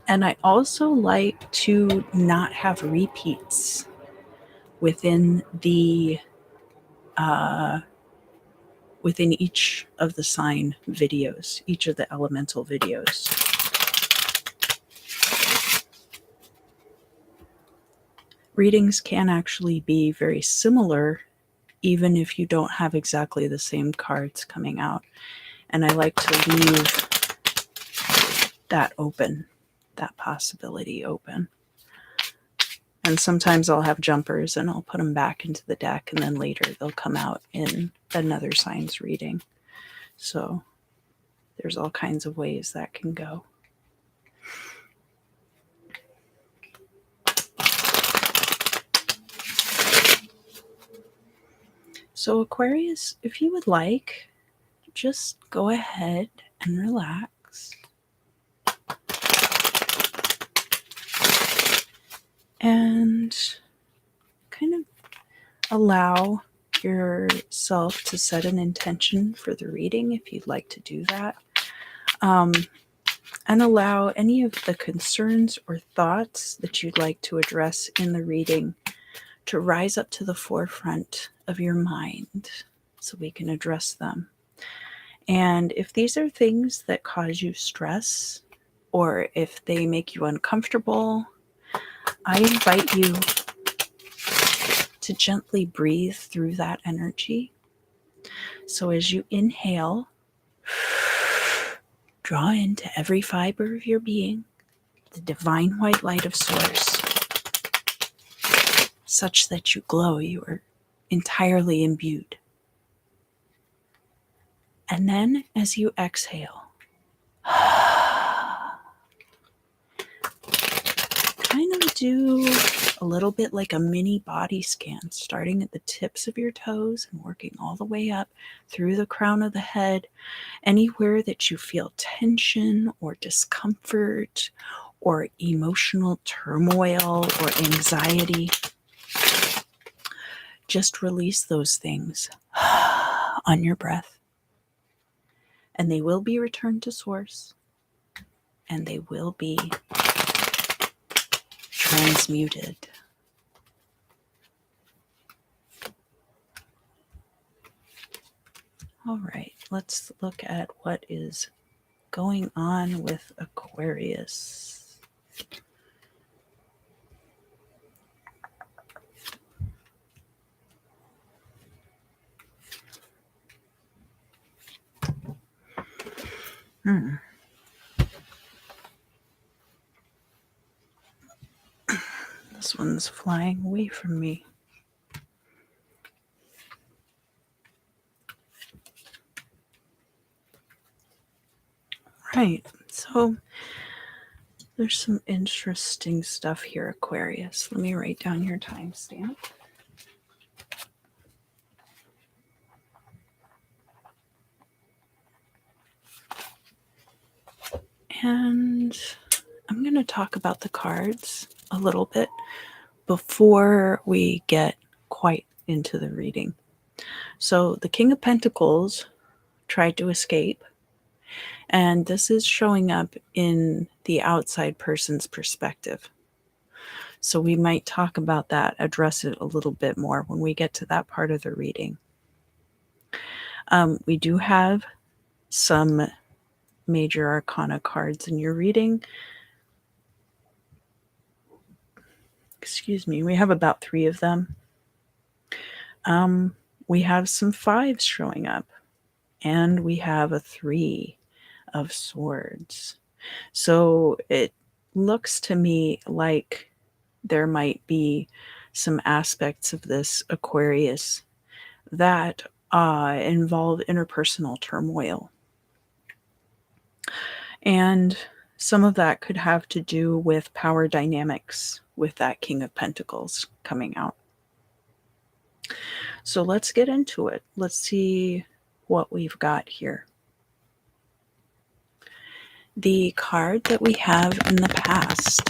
I also like to not have repeats within the within each of the sign videos, each of the elemental videos. Readings can actually be very similar, even if you don't have exactly the same cards coming out. And I like to leave that open, that possibility open. And sometimes I'll have jumpers and I'll put them back into the deck, and then later they'll come out in another sign's reading. So there's all kinds of ways that can go. So Aquarius, if you would like, just go ahead and relax. And kind of allow yourself to set an intention for the reading if you'd like to do that. And allow any of the concerns or thoughts that you'd like to address in the reading to rise up to the forefront of your mind so we can address them. And if these are things that cause you stress, or if they make you uncomfortable, I invite you to gently breathe through that energy. So as you inhale, draw into every fiber of your being the divine white light of Source, such that you glow, you are entirely imbued. And then as you exhale, kind of do a little bit like a mini body scan, starting at the tips of your toes and working all the way up through the crown of the head. Anywhere that you feel tension or discomfort or emotional turmoil or anxiety, just release those things on your breath. And they will be returned to Source, and they will be transmuted. All right, let's look at what is going on with Aquarius. This one's flying away from me. Right, so there's some interesting stuff here, Aquarius. Let me write down your timestamp. And I'm going to talk about the cards a little bit before we get quite into the reading. So the King of Pentacles tried to escape, and this is showing up in the outside person's perspective. So we might talk about that, address it a little bit more when we get to that part of the reading. We do have some major arcana cards in your reading. Excuse me, we have about 3 of them. We have some 5s showing up, and we have a 3 of Swords. So it looks to me like there might be some aspects of this, Aquarius, that involve interpersonal turmoil. And some of that could have to do with power dynamics with that King of Pentacles coming out. So let's get into it. Let's see what we've got here. The card that we have in the past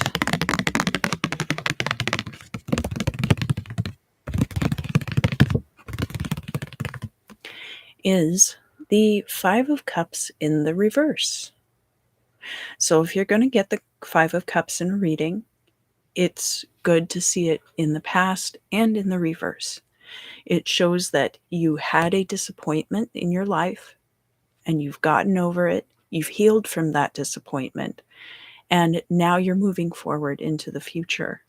is the 5 of Cups in the reverse. So if you're going to get the 5 of Cups in a reading, it's good to see it in the past and in the reverse. It shows that you had a disappointment in your life and you've gotten over it. You've healed from that disappointment, and now you're moving forward into the future,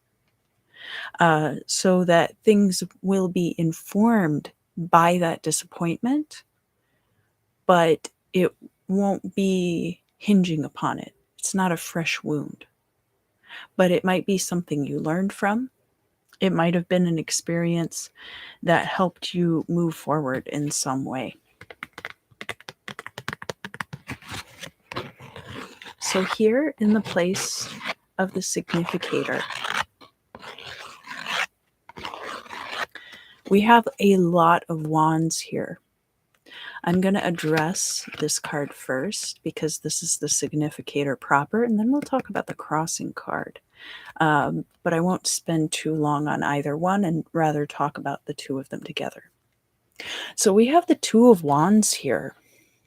so that things will be informed by that disappointment, but it won't be hinging upon it. It's not a fresh wound, but it might be something you learned from. It might have been an experience that helped you move forward in some way. So here in the place of the significator, we have a lot of wands here. I'm going to address this card first because this is the significator proper, and then we'll talk about the crossing card. But I won't spend too long on either one and rather talk about the two of them together. So we have the Two of Wands here,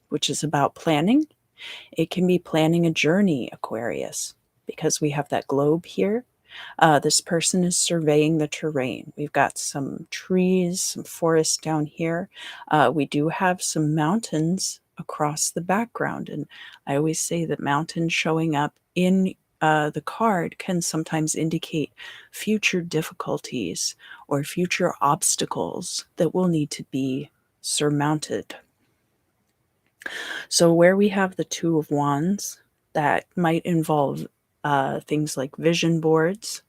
which is about planning. It can be planning a journey, Aquarius, because we have that globe here. This person is surveying the terrain. We've got some trees, some forest down here. We do have some mountains across the background. And I always say that mountains showing up in the card can sometimes indicate future difficulties or future obstacles that will need to be surmounted. So where we have the Two of Wands, that might involve things like vision boards.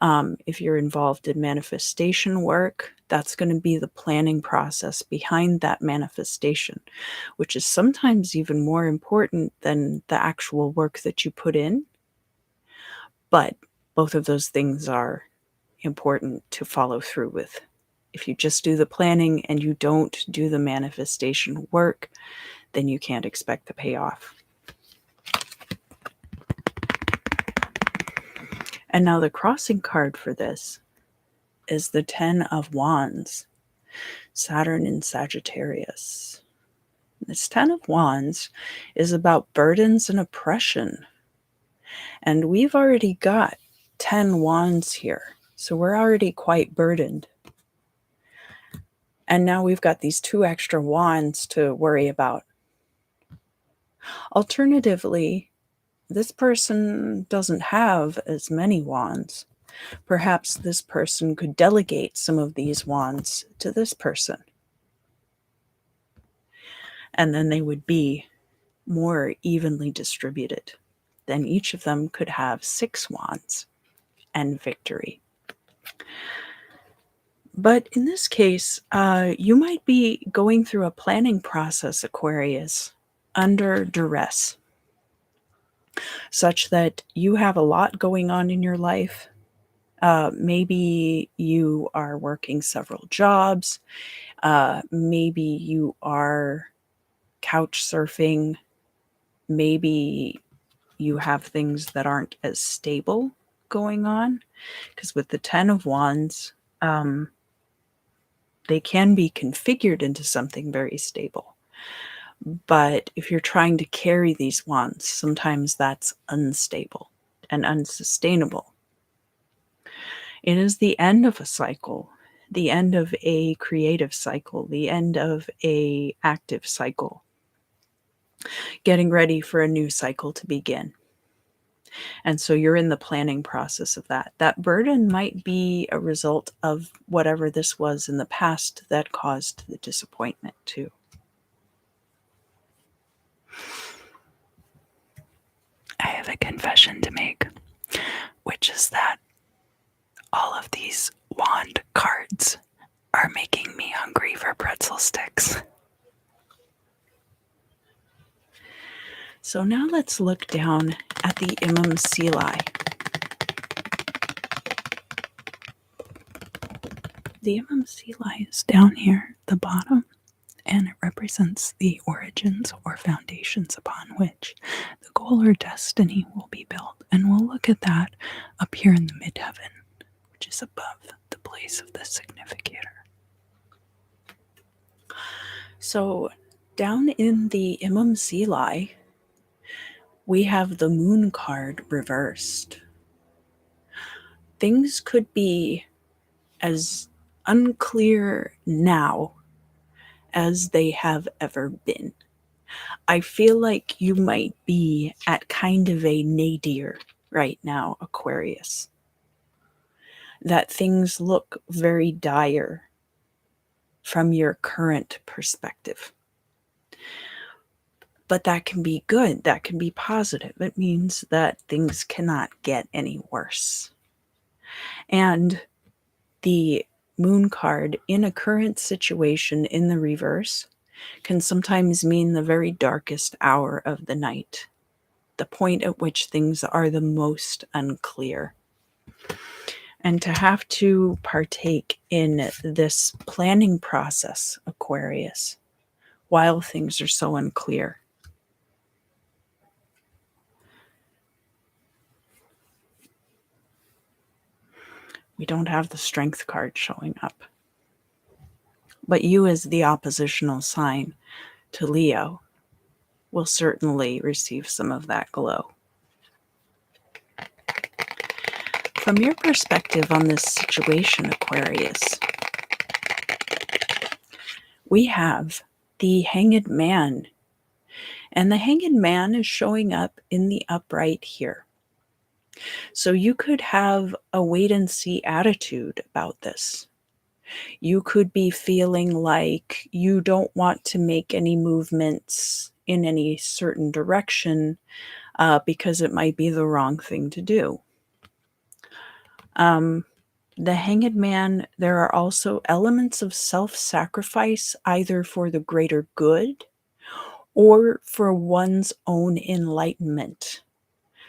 If you're involved in manifestation work, that's going to be the planning process behind that manifestation, which is sometimes even more important than the actual work that you put in. But both of those things are important to follow through with. If you just do the planning and you don't do the manifestation work, then you can't expect the payoff. And now the crossing card for this is the Ten of Wands, Saturn in Sagittarius. This Ten of Wands is about burdens and oppression. And we've already got 10 wands here, so we're already quite burdened. And now we've got these 2 extra wands to worry about. Alternatively, this person doesn't have as many wands. Perhaps this person could delegate some of these wands to this person. And then they would be more evenly distributed. Then each of them could have 6 wands and victory. But in this case, you might be going through a planning process, Aquarius, under duress, such that you have a lot going on in your life. Maybe you are working several jobs. Maybe you are couch surfing. Maybe you have things that aren't as stable going on. Because with the Ten of Wands, they can be configured into something very stable. But if you're trying to carry these wands, sometimes that's unstable and unsustainable. It is the end of a cycle, the end of a creative cycle, the end of a active cycle, getting ready for a new cycle to begin. And so you're in the planning process of that. That burden might be a result of whatever this was in the past that caused the disappointment too. I have a confession to make, which is that all of these wand cards are making me hungry for pretzel sticks. So now let's look down at the Imam Sili. The Imam Sili is down here at the bottom, and it represents the origins or foundations upon which the goal or destiny will be built. And we'll look at that up here in the midheaven, which is above the place of the significator. So down in the Imam Sili, we have the moon card reversed. Things could be as unclear now as they have ever been. I feel like you might be at kind of a nadir right now, Aquarius. That things look very dire from your current perspective. But that can be good, that can be positive. It means that things cannot get any worse. And the moon card in a current situation in the reverse can sometimes mean the very darkest hour of the night, the point at which things are the most unclear. And to have to partake in this planning process, Aquarius, while things are so unclear. We don't have the strength card showing up. But you, as the oppositional sign to Leo, will certainly receive some of that glow. From your perspective on this situation, Aquarius, we have the Hanged Man. And the Hanged Man is showing up in the upright here. So you could have a wait and see attitude about this. You could be feeling like you don't want to make any movements in any certain direction because it might be the wrong thing to do. The Hanged Man, there are also elements of self-sacrifice, either for the greater good or for one's own enlightenment.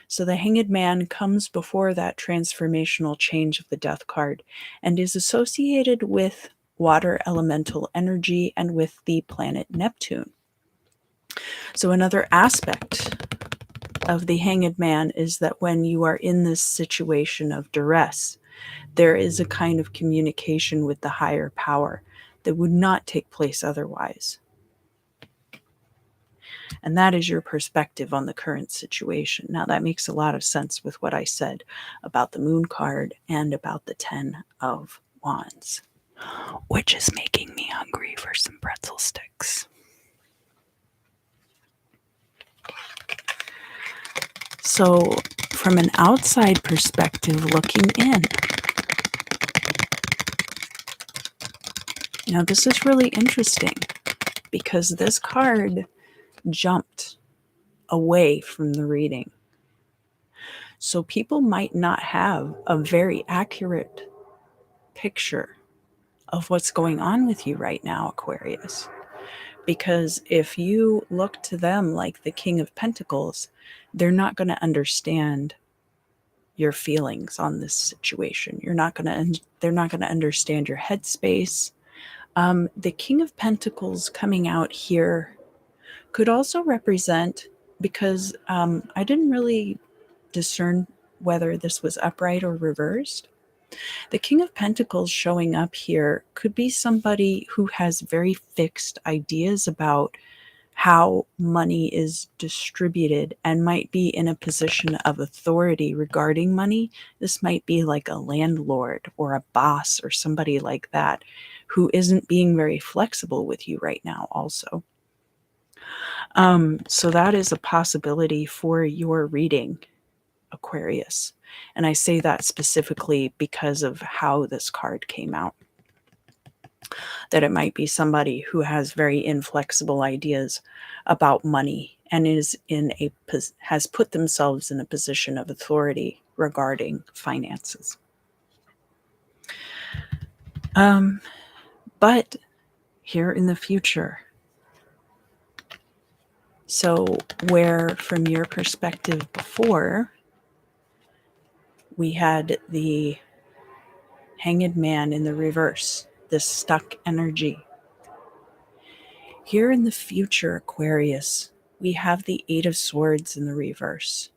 So the Hanged Man comes before that transformational change of the Death card and is associated with water elemental energy and with the planet Neptune. So another aspect of the Hanged Man is that when you are in this situation of duress, there is a kind of communication with the higher power that would not take place otherwise. And that is your perspective on the current situation. Now, that makes a lot of sense with what I said about the Moon card and about the 10 of Wands, which is making me hungry for some pretzel sticks. So, from an outside perspective looking in, now this is really interesting because this card jumped away from the reading. So people might not have a very accurate picture of what's going on with you right now, Aquarius. Because if you look to them like the King of Pentacles, they're not going to understand your feelings on this situation. They're not going to understand your headspace. The King of Pentacles coming out here could also represent, because I didn't really discern whether this was upright or reversed. The King of Pentacles showing up here could be somebody who has very fixed ideas about how money is distributed and might be in a position of authority regarding money. This might be like a landlord or a boss or somebody like that who isn't being very flexible with you right now also. So that is a possibility for your reading, Aquarius. And I say that specifically because of how this card came out. That it might be somebody who has very inflexible ideas about money and has put themselves in a position of authority regarding finances. But here in the future, so where from your perspective before, we had the Hanged Man in the reverse, this stuck energy. Here in the future, Aquarius, we have the Eight of Swords in the reverse.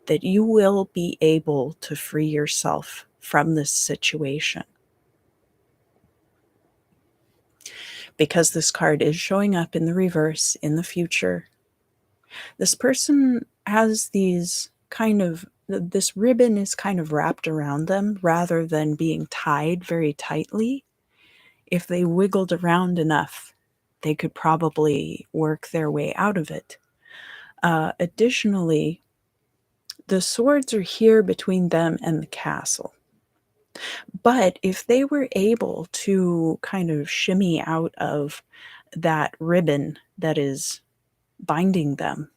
That you will be able to free yourself from this situation. Because this card is showing up in the reverse in the future, this person has these this ribbon is kind of wrapped around them rather than being tied very tightly. if they wiggled around enough, they could probably work their way out of it. Additionally, the swords are here between them and the castle. But if they were able to kind of shimmy out of that ribbon that is binding them,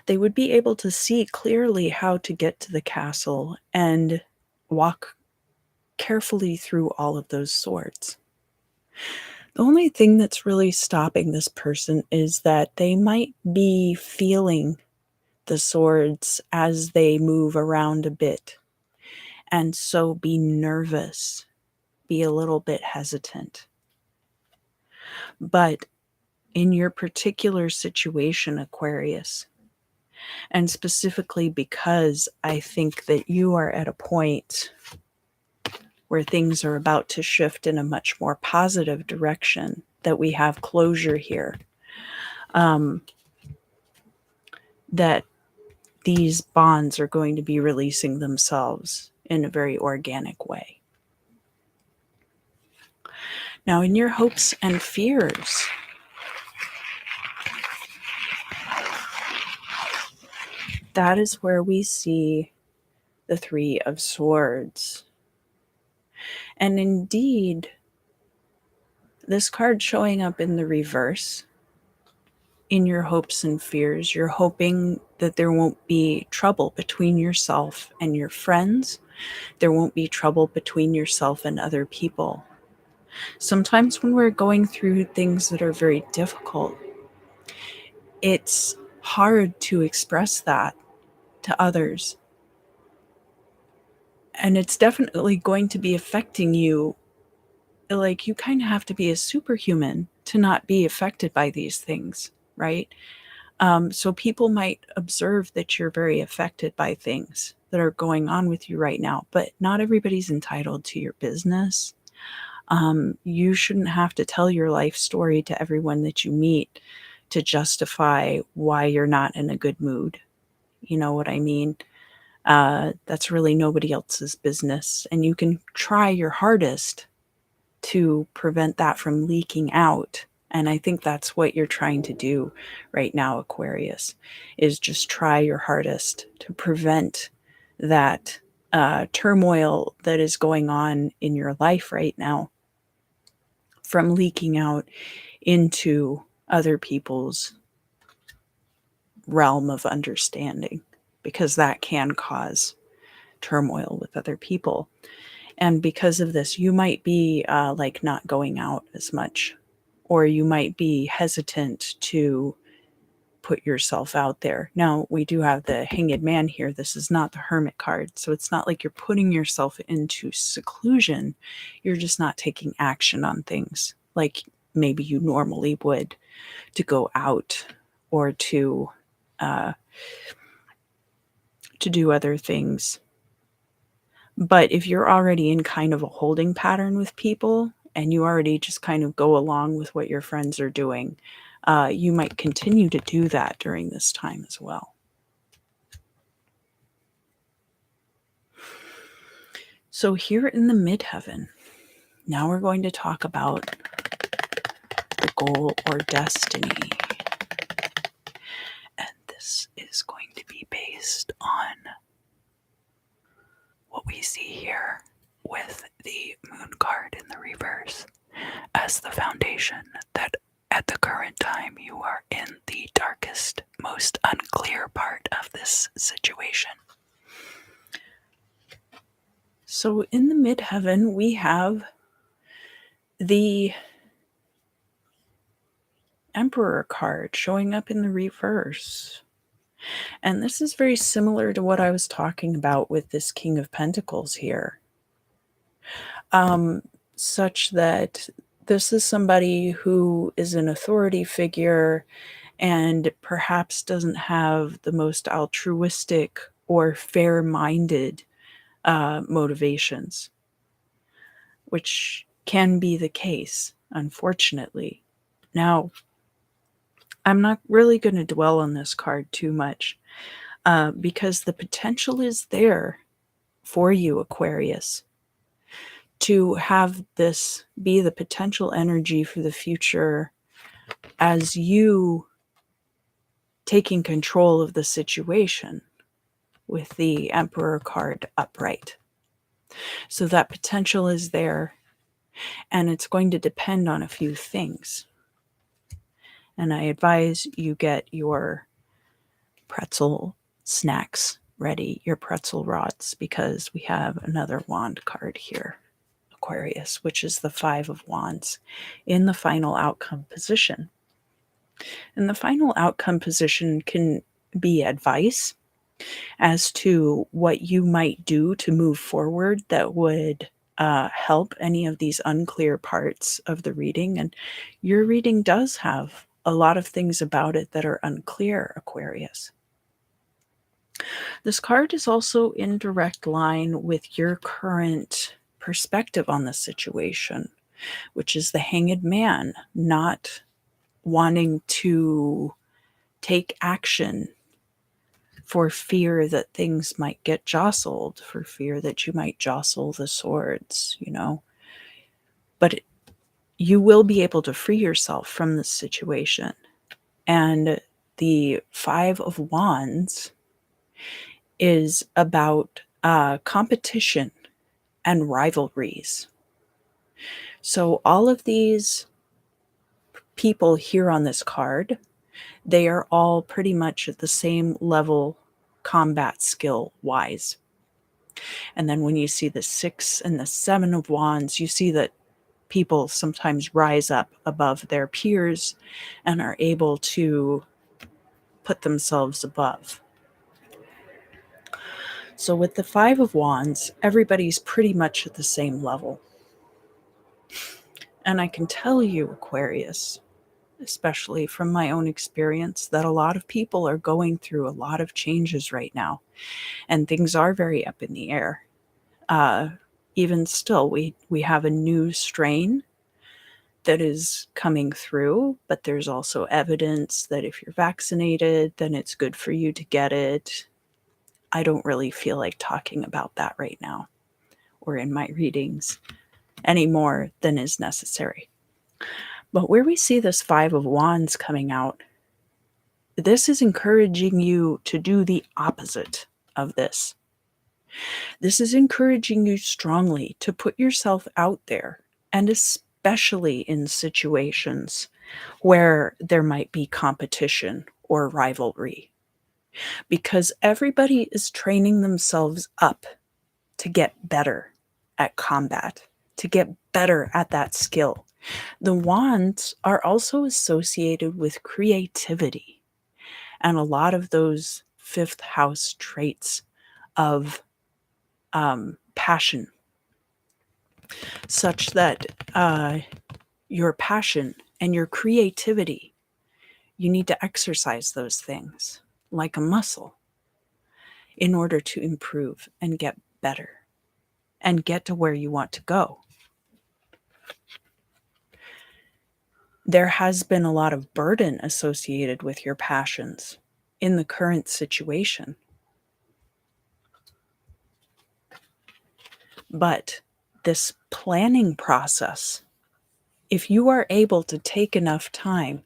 they would be able to see clearly how to get to the castle and walk carefully through all of those swords. The only thing that's really stopping this person is that they might be feeling the swords as they move around a bit, and so be nervous, be a little bit hesitant. But in your particular situation, Aquarius, and specifically because I think that you are at a point where things are about to shift in a much more positive direction, that we have closure here, that these bonds are going to be releasing themselves in a very organic way. Now, in your hopes and fears, that is where we see the Three of Swords. And indeed, this card showing up in the reverse, in your hopes and fears, you're hoping that there won't be trouble between yourself and your friends. There won't be trouble between yourself and other people. Sometimes when we're going through things that are very difficult, it's hard to express that to others. And it's definitely going to be affecting you. Like, you kind of have to be a superhuman to not be affected by these things, right? So people might observe that you're very affected by things that are going on with you right now, but not everybody's entitled to your business. You shouldn't have to tell your life story to everyone that you meet to justify why you're not in a good mood. You know what I mean? That's really nobody else's business. And you can try your hardest to prevent that from leaking out. And I think that's what you're trying to do right now, Aquarius, is just try your hardest to prevent that turmoil that is going on in your life right now from leaking out into other people's realm of understanding, because that can cause turmoil with other people. And because of this, you might be like not going out as much, or you might be hesitant to put yourself out there. Now, we do have the Hanged Man here. This is not the Hermit card. So it's not like you're putting yourself into seclusion. You're just not taking action on things like maybe you normally would, to go out or to do other things. But if you're already in kind of a holding pattern with people and you already just kind of go along with what your friends are doing, you might continue to do that during this time as well. So here in the midheaven, now we're going to talk about the goal or destiny. And this is going to be based on what we see here with the moon card in the reverse as the foundation, that at the current time you are in the darkest, most unclear part of this situation. So in the midheaven, we have the Emperor card showing up in the reverse. And this is very similar to what I was talking about with this King of Pentacles here. Such that this is somebody who is an authority figure and perhaps doesn't have the most altruistic or fair-minded motivations, which can be the case, unfortunately. Now, I'm not really going to dwell on this card too much because the potential is there for you, Aquarius, to have this be the potential energy for the future as you taking control of the situation with the Emperor card upright. So that potential is there, and it's going to depend on a few things. And I advise you get your pretzel snacks ready, your pretzel rods, because we have another wand card here, Aquarius, which is the Five of Wands in the final outcome position. And the final outcome position can be advice as to what you might do to move forward that would help any of these unclear parts of the reading. And your reading does have a lot of things about it that are unclear, Aquarius. This card is also in direct line with your current perspective on the situation, which is the Hanged Man, not wanting to take action for fear that things might get jostled, for fear that you might jostle the swords, But you will be able to free yourself from this situation. And the Five of Wands is about competition and rivalries. So all of these people here on this card, they are all pretty much at the same level combat skill wise. And then when you see the Six and the Seven of Wands, you see that people sometimes rise up above their peers and are able to put themselves above. So with the Five of Wands, everybody's pretty much at the same level. And I can tell you, Aquarius, especially from my own experience, that a lot of people are going through a lot of changes right now, and things are very up in the air. Even still, we have a new strain that is coming through, but there's also evidence that if you're vaccinated, then it's good for you to get it. I don't really feel like talking about that right now or in my readings any more than is necessary. But where we see this Five of Wands coming out, this is encouraging you to do the opposite of this. This is encouraging you strongly to put yourself out there, and especially in situations where there might be competition or rivalry, because everybody is training themselves up to get better at combat, to get better at that skill. The wands are also associated with creativity and a lot of those fifth house traits of passion, such that your passion and your creativity, you need to exercise those things like a muscle in order to improve and get better and get to where you want to go. There has been a lot of burden associated with your passions in the current situation. But this planning process, if you are able to take enough time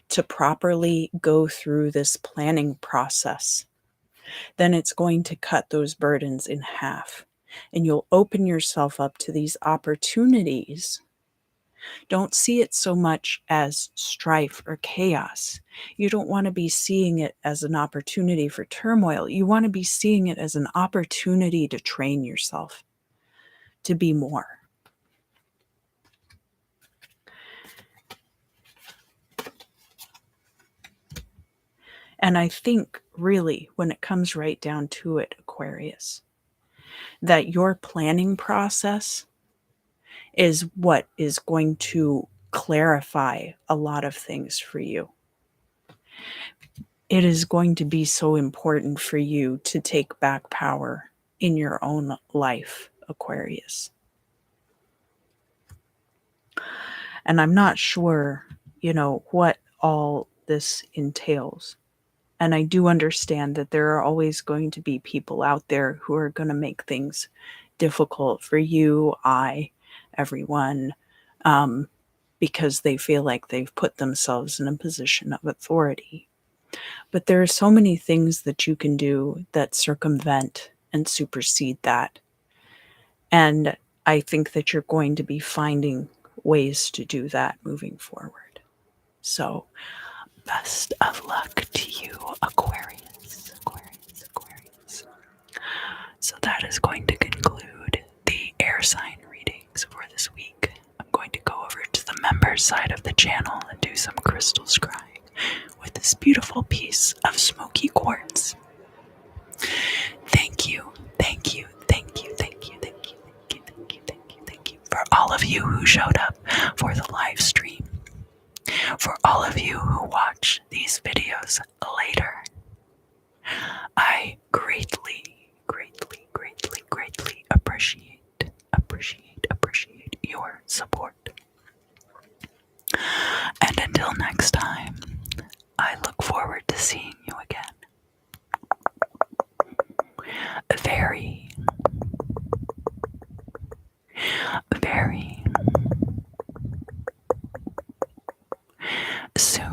to properly go through this planning process, then it's going to cut those burdens in half. And you'll open yourself up to these opportunities. Don't see it so much as strife or chaos. You don't want to be seeing it as an opportunity for turmoil. You want to be seeing it as an opportunity to train yourself to be more. And I think, really, when it comes right down to it, Aquarius, that your planning process is what is going to clarify a lot of things for you. It is going to be so important for you to take back power in your own life, Aquarius. And I'm not sure, what all this entails. And I do understand that there are always going to be people out there who are going to make things difficult for you, everyone, because they feel like they've put themselves in a position of authority. But there are so many things that you can do that circumvent and supersede that. And I think that you're going to be finding ways to do that moving forward. So, best of luck to you, Aquarius. Aquarius, Aquarius. So, that is going to conclude the air sign readings for this week. I'm going to go over to the members side of the channel and do some crystal scrying with this beautiful piece of smoky quartz. Thank you, thank you, thank you, thank you, thank you, thank you, thank you, thank you, thank you for all of you who showed up for the live stream, for all of you who watch these videos later. I greatly, greatly, greatly, greatly appreciate your support. And until next time, I look forward to seeing you again. Very, very soon.